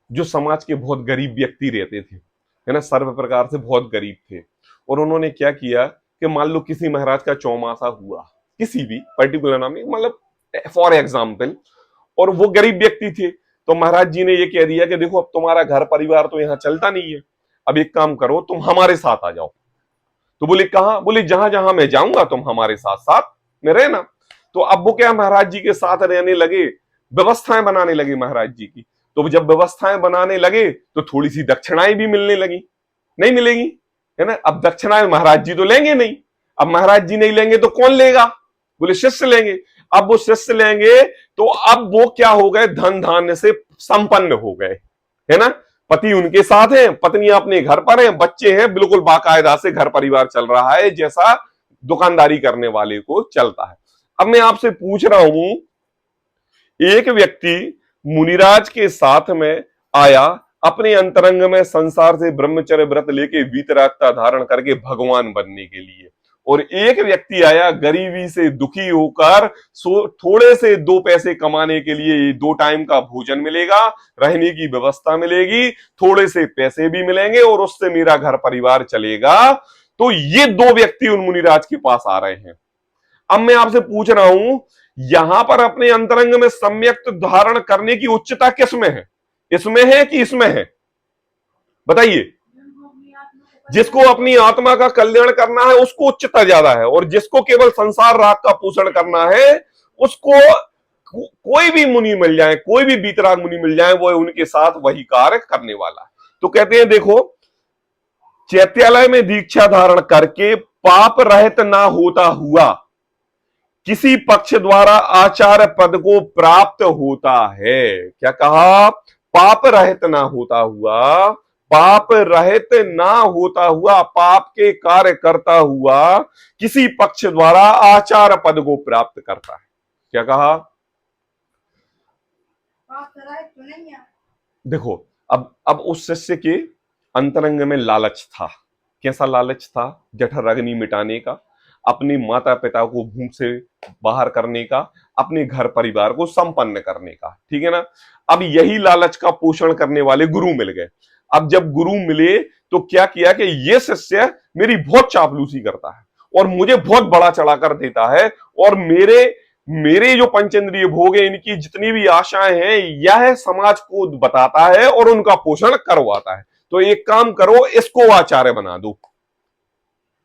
जो समाज के बहुत गरीब व्यक्ति रहते थे, है ना, सर्व प्रकार से बहुत गरीब थे, और उन्होंने क्या किया कि मान लो किसी महाराज का चौमासा हुआ, किसी भी पर्टिकुलर नाम, मतलब फॉर एग्जाम्पल, और वो गरीब व्यक्ति थे, तो महाराज जी ने ये कह दिया कि देखो अब तुम्हारा घर परिवार तो यहाँ चलता नहीं है, अब एक काम करो तुम हमारे साथ आ जाओ। तो बोले कहां? बोले जहां जहां मैं जाऊंगा तुम हमारे साथ साथ में रहना। तो अब वो क्या महाराज जी के साथ रहने लगे, व्यवस्थाएं बनाने लगे महाराज जी की। तो जब व्यवस्थाएं बनाने लगे तो थोड़ी सी दक्षिणाएं भी मिलने लगी, नहीं मिलेगी, है ना। अब दक्षिणाएं महाराज जी तो लेंगे नहीं, अब महाराज जी नहीं लेंगे तो कौन लेगा? बोले शिष्य लेंगे। अब वो शिष्य लेंगे तो अब वो क्या हो गए? धन धान्य से संपन्न हो गए, है ना। पति उनके साथ है, पत्नी अपने घर पर है, बच्चे हैं, बिल्कुल बाकायदा से घर परिवार चल रहा है जैसा दुकानदारी करने वाले को चलता है। अब मैं आपसे पूछ रहा हूं, एक व्यक्ति मुनिराज के साथ में आया, अपने अंतरंग में संसार से ब्रह्मचर्य व्रत लेके वीतरागता धारण करके भगवान बनने के लिए, और एक व्यक्ति आया गरीबी से दुखी होकर, थोड़े से दो पैसे कमाने के लिए, 2 टाइम का भोजन मिलेगा, रहने की व्यवस्था मिलेगी, थोड़े से पैसे भी मिलेंगे और उससे मेरा घर परिवार चलेगा। तो ये 2 व्यक्ति उन मुनिराज के पास आ रहे हैं। अब मैं आपसे पूछ रहा हूं, यहां पर अपने अंतरंग में सम्यक धारण करने की उच्चता किसमें है? इसमें है कि इसमें है? बताइए। जिसको अपनी आत्मा का कल्याण करना है उसको उच्चता ज्यादा है, और जिसको केवल संसार राग का पोषण करना है उसको कोई भी मुनि मिल जाए, कोई भी बीतराग मुनि मिल जाए, वो उनके साथ वही कार्य करने वाला है। तो कहते हैं देखो, चैत्यालय में दीक्षा धारण करके पाप रहित ना होता हुआ किसी पक्ष द्वारा आचार्य पद को प्राप्त होता है। क्या कहा? पाप रहित ना होता हुआ, पाप रहित ना होता हुआ, पाप के कार्य करता हुआ किसी पक्ष द्वारा आचार्य पद को प्राप्त करता है। क्या कहा? पाप रहित तो नहीं है। देखो अब उस शिष्य के अंतरंग में लालच था। कैसा लालच था? जठर अग्नि मिटाने का, अपने माता पिता को भूख से बाहर करने का, अपने घर परिवार को संपन्न करने का, ठीक है ना। अब यही लालच का पोषण करने वाले गुरु मिल गए। अब जब गुरु मिले तो क्या किया कि ये शिष्य मेरी बहुत चापलूसी करता है और मुझे बहुत बड़ा चढ़ाकर देता है, और मेरे जो पंचेंद्रिय भोग है, इनकी जितनी भी आशाएं हैं, यह समाज को बताता है और उनका पोषण करवाता है। तो एक काम करो, इसको आचार्य बना दो।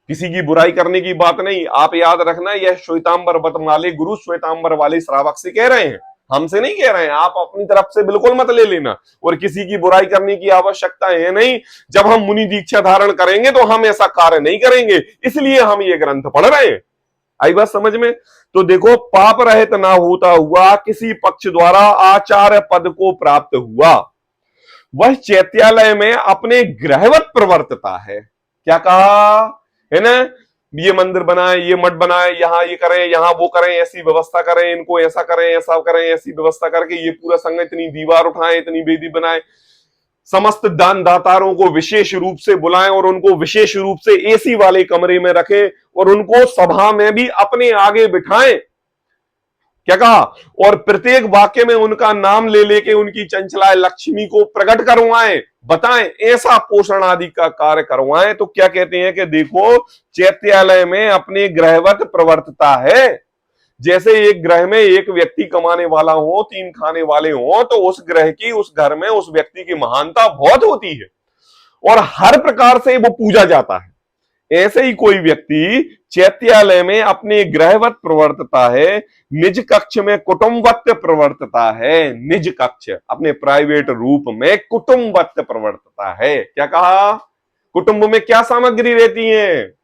किसी की बुराई करने की बात नहीं, आप याद रखना, यह श्वेतांबर व्रत वाले गुरु श्वेतांबर वाले श्रावक से कह रहे हैं, हमसे नहीं कह रहे हैं। आप अपनी तरफ से बिल्कुल मत ले लेना, और किसी की बुराई करने की आवश्यकता है नहीं। जब हम मुनि दीक्षा धारण करेंगे तो हम ऐसा कार्य नहीं करेंगे, इसलिए हम ये ग्रंथ पढ़ रहे हैं। आई बात समझ में? तो देखो, पाप रहित ना होता हुआ किसी पक्ष द्वारा आचार्य पद को प्राप्त हुआ, वह चैत्यालय में अपने गृहवत प्रवर्तता है। क्या कहा? है ना, ये मंदिर बनाए, ये मठ बनाए, यहाँ ये करें, यहाँ वो करें, ऐसी व्यवस्था करें, इनको ऐसा करें, ऐसा करें, ऐसी व्यवस्था करके ये पूरा संघ इतनी दीवार उठाए, इतनी वेदी बनाए, समस्त दान दातारों को विशेष रूप से बुलाएं और उनको विशेष रूप से एसी वाले कमरे में रखें और उनको सभा में भी अपने आगे बिठाएं। क्या कहा? और प्रत्येक वाक्य में उनका नाम ले लेके उनकी चंचला लक्ष्मी को प्रकट करवाएं, बताएं, ऐसा पोषण आदि का कार्य करवाएं। तो क्या कहते हैं कि देखो, चैत्यालय में अपने गृहवत प्रवर्तता है। जैसे एक ग्रह में एक व्यक्ति कमाने वाला हो, 3 खाने वाले हो, तो उस ग्रह की, उस घर में उस व्यक्ति की महानता बहुत होती है और हर प्रकार से वो पूजा जाता है। ऐसे ही कोई व्यक्ति चैत्यालय में अपने गृहवत प्रवर्तता है, निज कक्ष में कुटुंबवत प्रवर्तता है, निज कक्ष अपने प्राइवेट रूप में कुटुंबवत प्रवर्तता है। क्या कहा? कुटुंब में क्या सामग्री रहती है?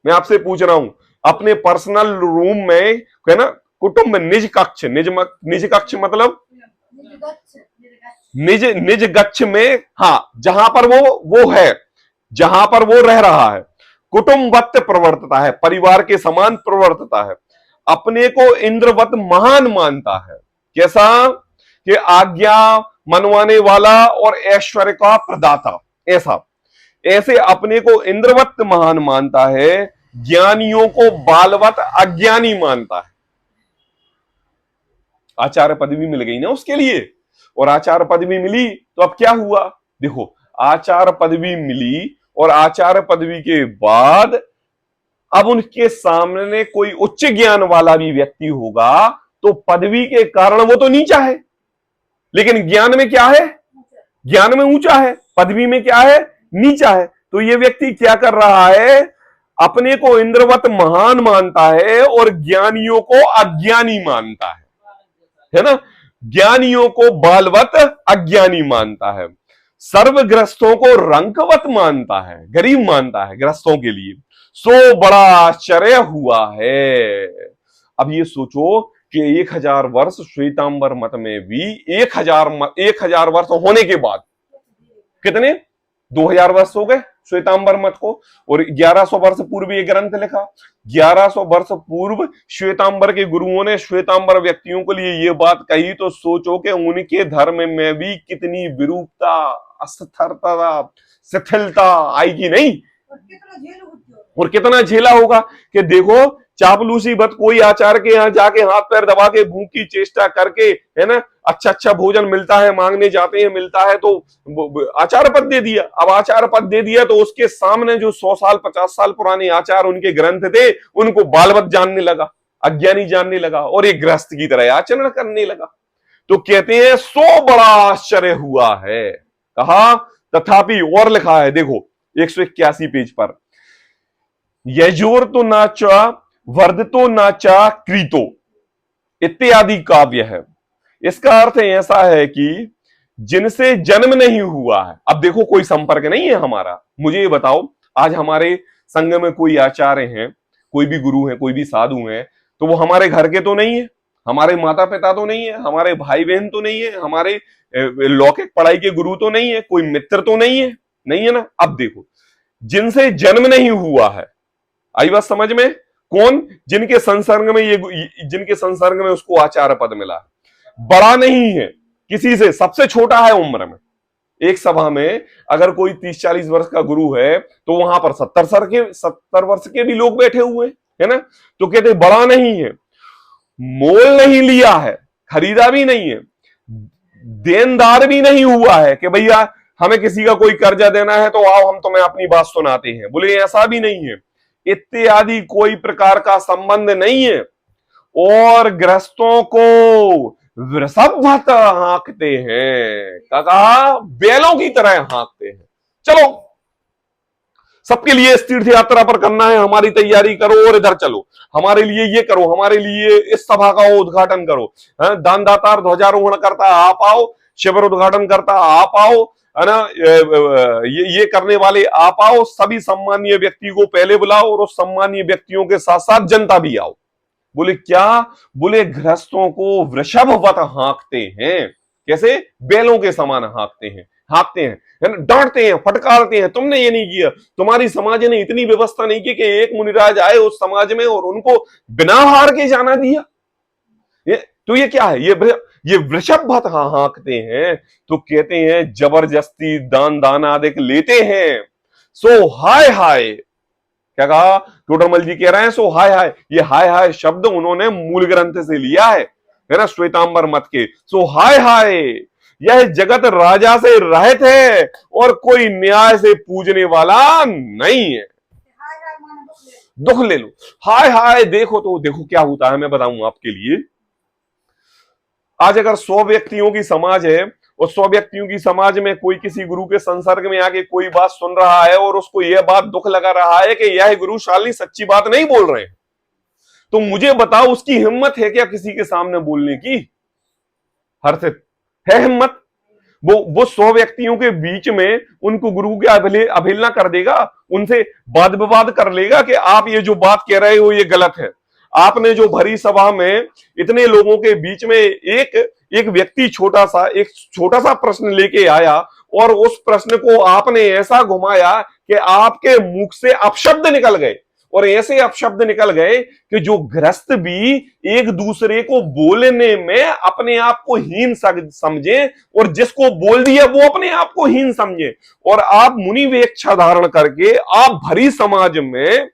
मैं आपसे पूछ रहा हूं, अपने पर्सनल रूम में है ना, कुटुंब, निज कक्ष, निज कक्ष मतलब निज निज गच्छ में, हाँ, जहां पर वो है, जहां पर वो रह रहा है, कुटुंबवत प्रवर्तता है, परिवार के समान प्रवर्तता है, अपने को इंद्रवत महान मानता है। कैसा? कि आज्ञा मनवाने वाला और ऐश्वर्य का प्रदाता, ऐसा, ऐसे अपने को इंद्रवत महान मानता है, ज्ञानियों को बालवत अज्ञानी मानता है। आचार्य पदवी मिल गई ना उसके लिए, और आचार्य पदवी मिली तो अब क्या हुआ? देखो, आचार्य पदवी मिली और आचार्य पदवी के बाद अब उनके सामने कोई उच्च ज्ञान वाला भी व्यक्ति होगा तो पदवी के कारण वो तो नीचा है, लेकिन ज्ञान में क्या है? ज्ञान में ऊंचा है, पदवी में क्या है? नीचा है। तो ये व्यक्ति क्या कर रहा है? अपने को इंद्रवत महान मानता है और ज्ञानियों को अज्ञानी मानता है ना? ज्ञानियों को बालवत अज्ञानी मानता है, सर्वग्रस्तों को रंकवत मानता है, गरीब मानता है ग्रस्तों के लिए। सो बड़ा आश्चर्य हुआ है। अब ये सोचो कि 1000 वर्ष श्वेतांबर मत में भी 1000 वर्ष होने के बाद कितने 2000 वर्ष हो गए श्वेतांबर मत को, और 1100 वर्ष पूर्व ये ग्रंथ लिखा। 1100 वर्ष पूर्व श्वेतांबर के गुरुओं ने श्वेतांबर व्यक्तियों के लिए ये बात कही, तो सोचो कि उनके धर्म में भी कितनी विरूपता, अस्थिरता, शिथिलता आएगी नहीं, और कितना झेला होगा। कि देखो, चापलूसी बत कोई आचार्य के यहाँ जाके हाथ पैर दबा के भूख की चेष्टा करके, है ना, अच्छा भोजन मिलता है, मांगने जाते हैं, मिलता है तो आचार्य पद दे दिया। अब आचार्य पद दे दिया तो उसके सामने जो 100 साल 50 साल पुराने आचार्य उनके ग्रंथ थे उनको बालवत जानने लगा, अज्ञानी जानने लगा, और एक गृहस्थ की तरह आचरण करने लगा। तो कहते हैं सो बड़ा आश्चर्य हुआ है। कहा तथापि, और लिखा है, देखो 181 पेज पर, यजोर तो नाचा वर्धतो नाचा क्रीतो इत्यादि काव्य है। इसका अर्थ ऐसा है कि जिनसे जन्म नहीं हुआ है। अब देखो, कोई संपर्क नहीं है हमारा। मुझे ये बताओ, आज हमारे संघ में कोई आचार्य हैं, कोई भी गुरु हैं, कोई भी साधु हैं, तो वो हमारे घर के तो नहीं है, हमारे माता पिता तो नहीं है, हमारे भाई बहन तो नहीं है, हमारे लौकिक पढ़ाई के गुरु तो नहीं है, कोई मित्र तो नहीं है, नहीं है ना। अब देखो, जिनसे जन्म नहीं हुआ है, आई बात समझ में? कौन? जिनके संसर्ग में उसको आचार्य पद मिला है। बड़ा नहीं है किसी से, सबसे छोटा है उम्र में। एक सभा में अगर कोई 30-40 वर्ष का गुरु है तो वहां पर 70 वर्ष के भी लोग बैठे हुए है ना। तो कहते बड़ा नहीं है, मोल नहीं लिया है, खरीदा भी नहीं है, देनदार भी नहीं हुआ है कि भैया हमें किसी का कोई कर्जा देना है तो आओ हम तुम्हें अपनी बात सुनाते हैं, बोले ऐसा भी नहीं है। इत्यादि कोई प्रकार का संबंध नहीं है। और गृहस्थों को वृषभवत हाँकते हैं, कहा बैलों की तरह हाँकते हैं। चलो सबके लिए इस तीर्थ यात्रा पर करना है, हमारी तैयारी करो और इधर चलो, हमारे लिए ये करो, हमारे लिए इस सभा का उद्घाटन करो, दान दातार ध्वजारोहण करता आप आओ, शिविर उद्घाटन करता आप आओ, है ना, ये करने वाले आप आओ, सभी सम्मानीय व्यक्ति को पहले बुलाओ और उस सम्मानीय व्यक्तियों के साथ साथ जनता भी आओ। बोले क्या? बोले गृहस्थों को वृषभवत हाँकते हैं। कैसे? बैलों के समान हाँकते हैं, डांटते हैं, फटकारते हैं, तुमने ये नहीं किया, तुम्हारी समाज ने इतनी व्यवस्था नहीं की कि एक मुनिराज आए उस समाज में और उनको बिना हार के जाना दिया। तो ये क्या है? ये वृषभवत हाँकते हैं। तो कहते हैं जबरदस्ती दान आदि लेते हैं। सो हाय हाय, क्या कहा टोडरमल जी? कह रहे हैं सो हाय हाय। ये हाय हाय शब्द उन्होंने मूल ग्रंथ से लिया है ना, श्वेतांबर मत के। सो हाय हाय, यह जगत राजा से रहित है और कोई न्याय से पूजने वाला नहीं है। दुख ले लो, हाय हाय। देखो तो देखो क्या होता है, मैं बताऊं आपके लिए। आज अगर 100 व्यक्तियों की समाज है और 100 व्यक्तियों की समाज में कोई किसी गुरु के संसर्ग में आके कोई बात सुन रहा है और उसको यह बात दुख लगा रहा है कि यह गुरु शालिनी सच्ची बात नहीं बोल रहे हैं, तो मुझे बताओ उसकी हिम्मत है क्या किसी के सामने बोलने की? हर्षित है हिम्मत? वो 100 व्यक्तियों के बीच में उनको गुरु की अवहेलना कर देगा, उनसे वाद विवाद कर लेगा कि आप ये जो बात कह रहे हो ये गलत है। आपने जो भरी सभा में इतने लोगों के बीच में एक व्यक्ति एक छोटा सा प्रश्न लेके आया और उस प्रश्न को आपने ऐसा घुमाया कि आपके मुख से अपशब्द निकल गए, और ऐसे अपशब्द निकल गए कि जो गृहस्थ भी एक दूसरे को बोलने में अपने आप को हीन समझे और जिसको बोल दिया वो अपने आप को हीन समझे, और आप मुनि वेक्षा धारण करके आप भरी समाज में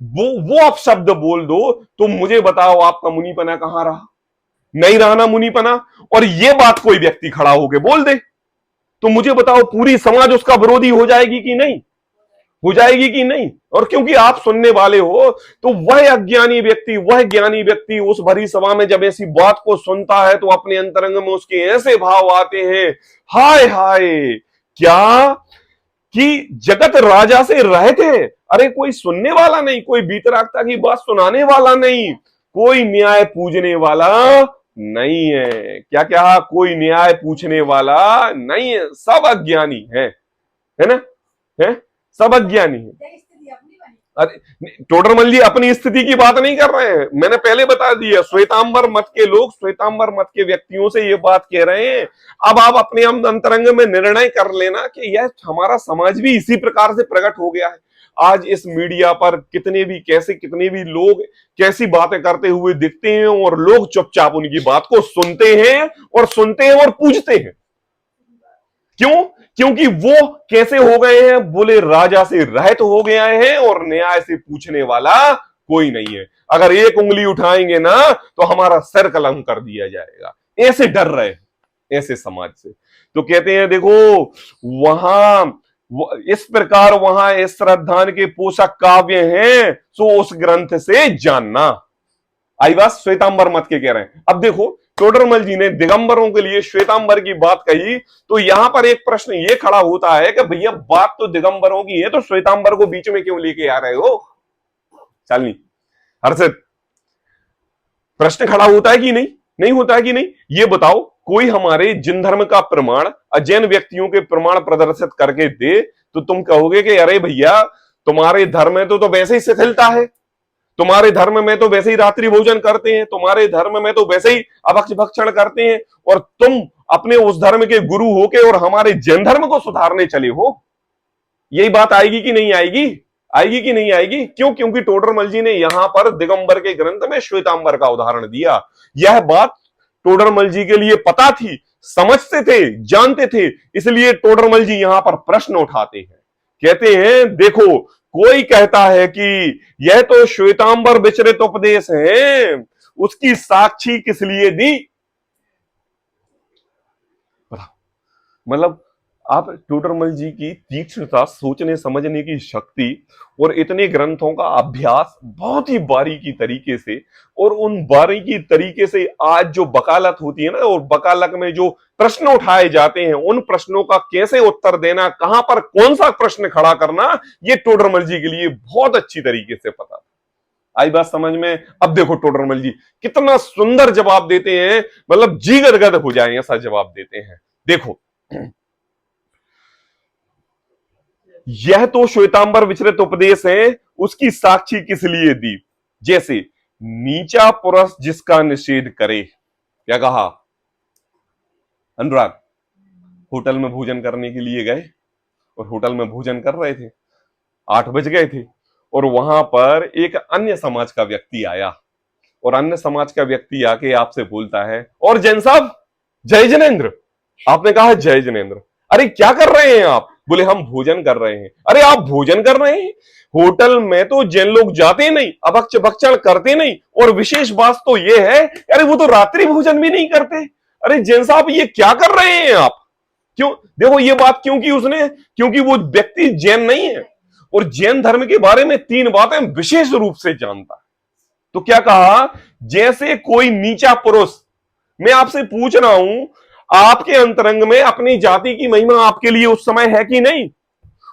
वो अपशब्द बोल दो, तो मुझे बताओ आपका मुनिपना कहां रहा? नहीं रहा ना मुनिपना। और ये बात कोई व्यक्ति खड़ा होके बोल दे तो मुझे बताओ पूरी समाज उसका विरोधी हो जाएगी कि नहीं? हो जाएगी कि नहीं? और क्योंकि आप सुनने वाले हो तो वह ज्ञानी व्यक्ति उस भरी सभा में जब ऐसी बात को सुनता है तो अपने अंतरंग में उसके ऐसे भाव आते हैं, हाय हाय क्या कि जगत राजा से रहते, अरे कोई सुनने वाला नहीं, कोई वीतरागता की बात सुनाने वाला नहीं, कोई न्याय पूजने वाला नहीं है। क्या क्या? कोई न्याय पूछने वाला नहीं है, सब अज्ञानी है ना? है सब अज्ञानी है। अरे टोडरमल जी अपनी स्थिति की बात नहीं कर रहे हैं, मैंने पहले बता दिया, श्वेतांबर मत के लोग, श्वेतांबर मत के व्यक्तियों से ये बात कह रहे हैं। अब आप अपने अंतरंग में निर्णय कर लेना कि यह हमारा समाज भी इसी प्रकार से प्रकट हो गया है। आज इस मीडिया पर कितने भी लोग कैसी बातें करते हुए दिखते हैं और लोग चुपचाप उनकी बात को सुनते हैं और पूजते हैं। क्यों? क्योंकि वो कैसे हो गए हैं? बोले राजा से रहित हो गए हैं और न्याय से पूछने वाला कोई नहीं है। अगर एक उंगली उठाएंगे ना तो हमारा सर कलम कर दिया जाएगा। ऐसे डर रहे हैं ऐसे समाज से। तो कहते हैं देखो वहां इस प्रकार वहां इस श्रद्धान के पोषक काव्य हैं, सो उस ग्रंथ से जानना। आई बात श्वेतांबर मत के कह रहे हैं। अब देखो टोडरमल जी ने दिगंबरों के लिए श्वेतांबर की बात कही, तो यहां पर एक प्रश्न ये खड़ा होता है कि भैया बात तो दिगंबरों की है तो श्वेतांबर को बीच में क्यों लेके आ रहे हो? शालिनी, हर्षित, प्रश्न खड़ा होता है कि नहीं होता है कि नहीं? ये बताओ कोई हमारे जिन धर्म का प्रमाण अजैन व्यक्तियों के प्रमाण प्रदर्शित करके दे तो तुम कहोगे कि अरे भैया तुम्हारे धर्म में तो वैसे ही शिथिलता है, तुम्हारे धर्म में तो वैसे ही रात्रि भोजन करते हैं, तुम्हारे धर्म में तो वैसे ही अभक्ष भक्षण करते हैं, और तुम अपने उस धर्म के गुरु होके और हमारे जैन धर्म को सुधारने चले हो। यही बात आएगी कि नहीं आएगी? आएगी कि नहीं आएगी? क्यों? क्योंकि टोडरमल जी ने यहां पर दिगंबर के ग्रंथ में श्वेतांबर का उदाहरण दिया। यह बात टोडरमल जी के लिए पता थी, समझते थे, जानते थे, इसलिए टोडरमल जी यहां पर प्रश्न उठाते हैं। कहते हैं देखो कोई कहता है कि यह तो श्वेतांबर विचरित उपदेश है, उसकी साक्षी किस लिए दी? मतलब आप टोडरमल जी की तीक्ष्णता, सोचने समझने की शक्ति और इतने ग्रंथों का अभ्यास बहुत ही बारीकी तरीके से, और उन बारीकी तरीके से आज जो वकालत होती है ना, और वकालत में जो प्रश्न उठाए जाते हैं उन प्रश्नों का कैसे उत्तर देना, कहां पर कौन सा प्रश्न खड़ा करना, ये टोडरमल जी के लिए बहुत अच्छी तरीके से पता था। आई बात समझ में? अब देखो टोडरमल जी कितना सुंदर जवाब देते हैं, मतलब जी गदगद हो जाए ऐसा जवाब देते हैं। देखो यह तो श्वेतांबर विचरित उपदेश है, उसकी साक्षी किस लिए दी? जैसे नीचा पुरुष जिसका निषेध करे। क्या कहा? अनुराग, होटल में भोजन करने के लिए गए और होटल में भोजन कर रहे थे, 8 बज गए थे, और वहां पर एक अन्य समाज का व्यक्ति आया, और अन्य समाज का व्यक्ति आके आपसे बोलता है, और जैन साहब जय जिनेंद्र। आपने कहा जय जिनेंद्र। अरे क्या कर रहे हैं आप? बोले हम भोजन कर रहे हैं। अरे आप भोजन कर रहे हैं? होटल में तो जैन लोग जाते नहीं, अभक्ष भक्षण करते नहीं, और विशेष बात तो ये है अरे वो तो रात्रि भोजन भी नहीं करते। अरे जैन साहब ये क्या कर रहे हैं आप? क्यों? देखो ये बात क्यों की उसने, क्योंकि वो व्यक्ति जैन नहीं है और जैन धर्म के बारे में 3 बातें विशेष रूप से जानता है। तो क्या कहा? जैसे कोई नीचा पुरुष, मैं आपसे पूछ रहा हूं आपके अंतरंग में अपनी जाति की महिमा आपके लिए उस समय है कि नहीं?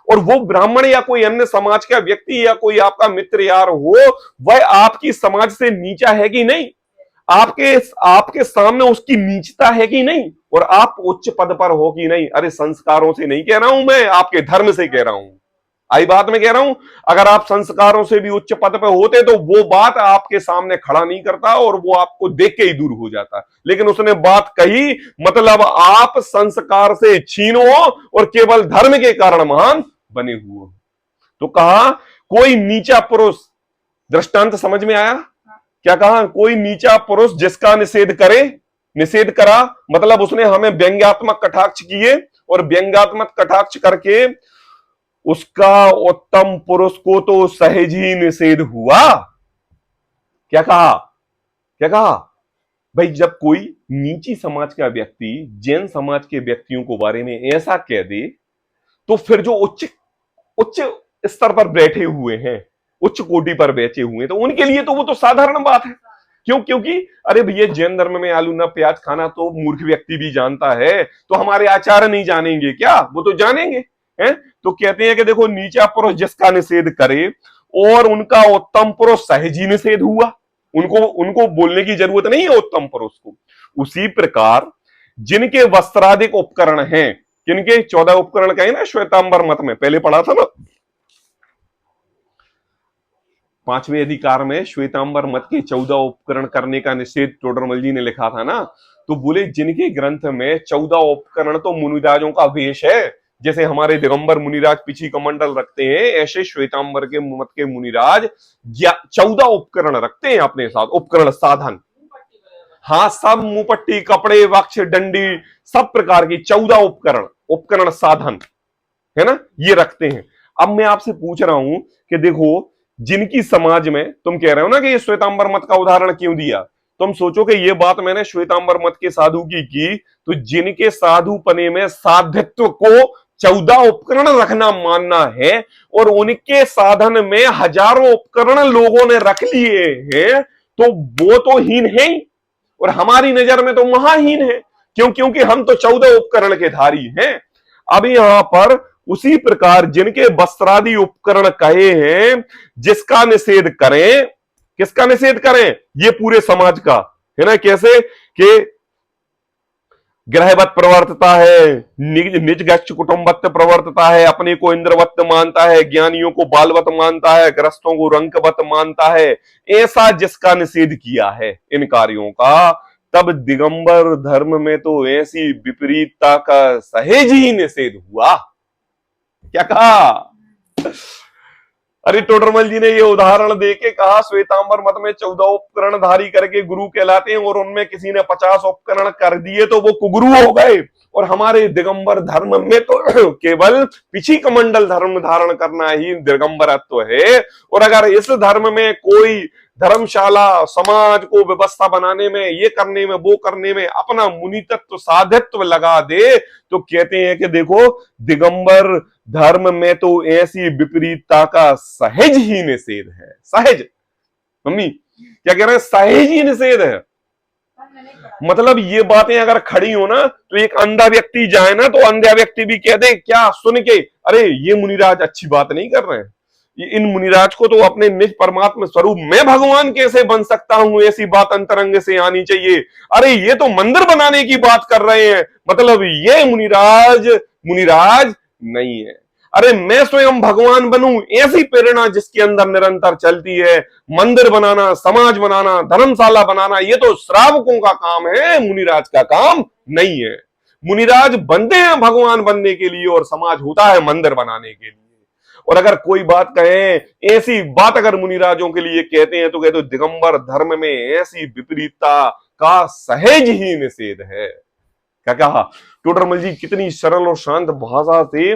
और वो ब्राह्मण या कोई अन्य समाज का व्यक्ति या कोई आपका मित्र यार हो, वह आपकी समाज से नीचा है कि नहीं? आपके आपके सामने उसकी नीचता है कि नहीं? और आप उच्च पद पर हो कि नहीं? अरे संस्कारों से नहीं कह रहा हूं मैं, आपके धर्म से कह रहा हूं। आई बात मैं कह रहा हूं, अगर आप संस्कारों से भी उच्च पद पर होते तो वो बात आपके सामने खड़ा नहीं करता और वो आपको देख के ही दूर हो जाता। लेकिन उसने बात कही, मतलब आप संस्कार से छीनो और केवल धर्म के कारण महान बने हुए। तो कहा कोई नीचा पुरुष, दृष्टांत समझ में आया क्या? कहा कोई नीचा पुरुष जिसका निषेध करे, निषेध करा मतलब उसने हमें व्यंग्यात्मक कटाक्ष किए और व्यंग्यात्मक कटाक्ष करके उसका उत्तम पुरुष को तो सहज ही निषेध हुआ। क्या कहा? क्या कहा भाई? जब कोई नीची समाज का व्यक्ति जैन समाज के व्यक्तियों को बारे में ऐसा कह दे, तो फिर जो उच्च उच्च स्तर पर बैठे हुए हैं, उच्च कोटि पर बैठे हुए हैं, तो उनके लिए तो वो तो साधारण बात है। क्यों? क्योंकि अरे भैया जैन धर्म में आलू ना प्याज खाना तो मूर्ख व्यक्ति भी जानता है, तो हमारे आचार्य नहीं जानेंगे क्या? वो तो जानेंगे हैं। तो कहते हैं कि देखो नीचा पुरुष जिसका निषेध करे और उनका उत्तम पुरुष सहज ही निषेध हुआ, उनको उनको बोलने की जरूरत नहीं है उत्तम पुरुष को। उसी प्रकार जिनके वस्त्राधिक उपकरण हैं, किनके 14 उपकरण कहे ना श्वेतांबर मत में, पहले पढ़ा था ना 5वें अधिकार में श्वेतांबर मत के 14 उपकरण करने का निषेध टोडरमल जी ने लिखा था ना। तो बोले जिनके ग्रंथ में 14 उपकरण तो मुनिराजों का वेश है, जैसे हमारे दिगंबर मुनिराज पीछी कमंडल रखते हैं, ऐसे श्वेतांबर के मत के मुनिराज 14 उपकरण रखते हैं अपने साथ, उपकरण साधन। हाँ, सब मुपट्टी, कपड़े, वक्ष, डंडी, सब प्रकार की 14 उपकरण, उपकरण साधन है ना, ये रखते हैं। अब मैं आपसे पूछ रहा हूं कि देखो जिनकी समाज में, तुम कह रहे हो ना कि ये श्वेतांबर मत का उदाहरण क्यों दिया, तुम सोचो कि ये बात मैंने श्वेतांबर मत के साधु की, तो जिनके साधुपने में साधित्व को 14 उपकरण रखना मानना है और उनके साधन में हजारों उपकरण लोगों ने रख लिए हैं, तो वो तो हीन है ही, और हमारी नजर में तो महाहीन है। क्यों? क्योंकि हम तो 14 उपकरण के धारी हैं। अब यहां पर उसी प्रकार जिनके वस्त्रादि उपकरण कहे हैं, जिसका निषेध करें, किसका निषेध करें? ये पूरे समाज का है ना। कैसे कि ग्रहवत प्रवर्तता है, निज गच्छ कुटुंबत्व प्रवर्तता है, अपने को इंद्रवत्त मानता है, ज्ञानियों को बालवत मानता है, ग्रस्तों को रंकवत मानता है, ऐसा जिसका निषेध किया है इन कार्यों का, तब दिगंबर धर्म में तो ऐसी विपरीतता का सहज ही निषेध हुआ। क्या कहा? अरे टोडरमल जी ने ये उदाहरण देके कहा श्वेतांबर मत में 14 उपकरण धारी करके गुरु कहलाते हैं और उनमें किसी ने 50 उपकरण कर दिए तो वो कुगुरु हो गए, और हमारे दिगंबर धर्म में तो केवल पिछी कमंडल धर्म धारण करना ही दिगंबरत्व है। और अगर इस धर्म में कोई धर्मशाला समाज को व्यवस्था बनाने में, ये करने में, वो करने में अपना मुनि तत्व साधित्व लगा दे, तो कहते हैं कि देखो दिगंबर धर्म में तो ऐसी विपरीतता का सहज ही निषेध है। सहज, मम्मी क्या कह रहे हैं? सहज ही निषेध है। मतलब ये बातें अगर खड़ी हो ना, तो एक अंधा व्यक्ति जाए ना, तो अंधा व्यक्ति भी कह दे क्या सुन के, अरे ये मुनिराज अच्छी बात नहीं कर रहे हैं, इन मुनिराज को तो अपने निज परमात्मा स्वरूप मैं भगवान कैसे बन सकता हूं, ऐसी बात अंतरंग से आनी चाहिए। अरे ये तो मंदिर बनाने की बात कर रहे हैं, मतलब ये मुनिराज मुनिराज नहीं है। अरे मैं स्वयं भगवान बनूं, ऐसी प्रेरणा जिसके अंदर निरंतर चलती है, मंदिर बनाना, समाज बनाना, धर्मशाला बनाना, ये तो श्रावकों का काम है, मुनिराज का काम नहीं है। मुनिराज बनते हैं भगवान बनने के लिए और समाज होता है मंदिर बनाने के लिए। और अगर कोई बात कहें, ऐसी बात अगर मुनिराजों के लिए कहते हैं, तो कहते दिगंबर धर्म में ऐसी विपरीतता का सहज ही निषेध है। क्या कहा टोडरमल जी? कितनी सरल और शांत भाषा से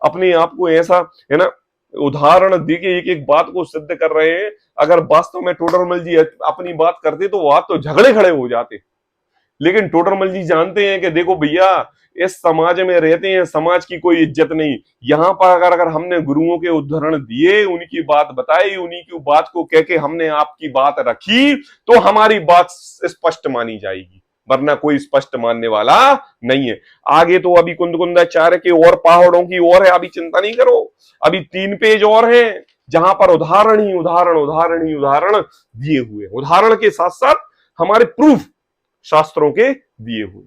अपने आप को ऐसा है ना उदाहरण देके एक एक बात को सिद्ध कर रहे हैं। अगर वास्तव में टोडरमल जी अपनी बात करते तो वहां तो झगड़े खड़े हो जाते, लेकिन टोडरमल जी जानते हैं कि देखो भैया इस समाज में रहते हैं, समाज की कोई इज्जत नहीं। यहां पर अगर हमने गुरुओं के उदाहरण दिए, उनकी बात बताई, उन्हीं की बात को कह के हमने आपकी बात रखी, तो हमारी बात स्पष्ट मानी जाएगी। वरना कोई स्पष्ट मानने वाला नहीं है। आगे तो अभी कुंदकुंदाचार्य के और पहाड़ों की ओर है, अभी चिंता नहीं करो, अभी 3 पेज और हैं जहां पर उदाहरण ही उदाहरण उदाहरण ही उदाहरण दिए हुए, उदाहरण के साथ साथ हमारे प्रूफ शास्त्रों के दिए हुए।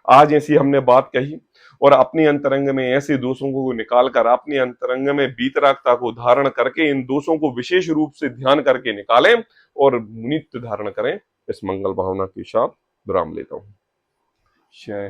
आज ऐसी हमने बात कही और अपने अंतरंग में ऐसे दोषों को निकालकर अपने अंतरंग में वीतरागता को धारण करके इन दोषों को विशेष रूप से ध्यान करके निकालें और नित्य धारण करें। इस मंगल भावना के साथ विराम लेता हूं। जय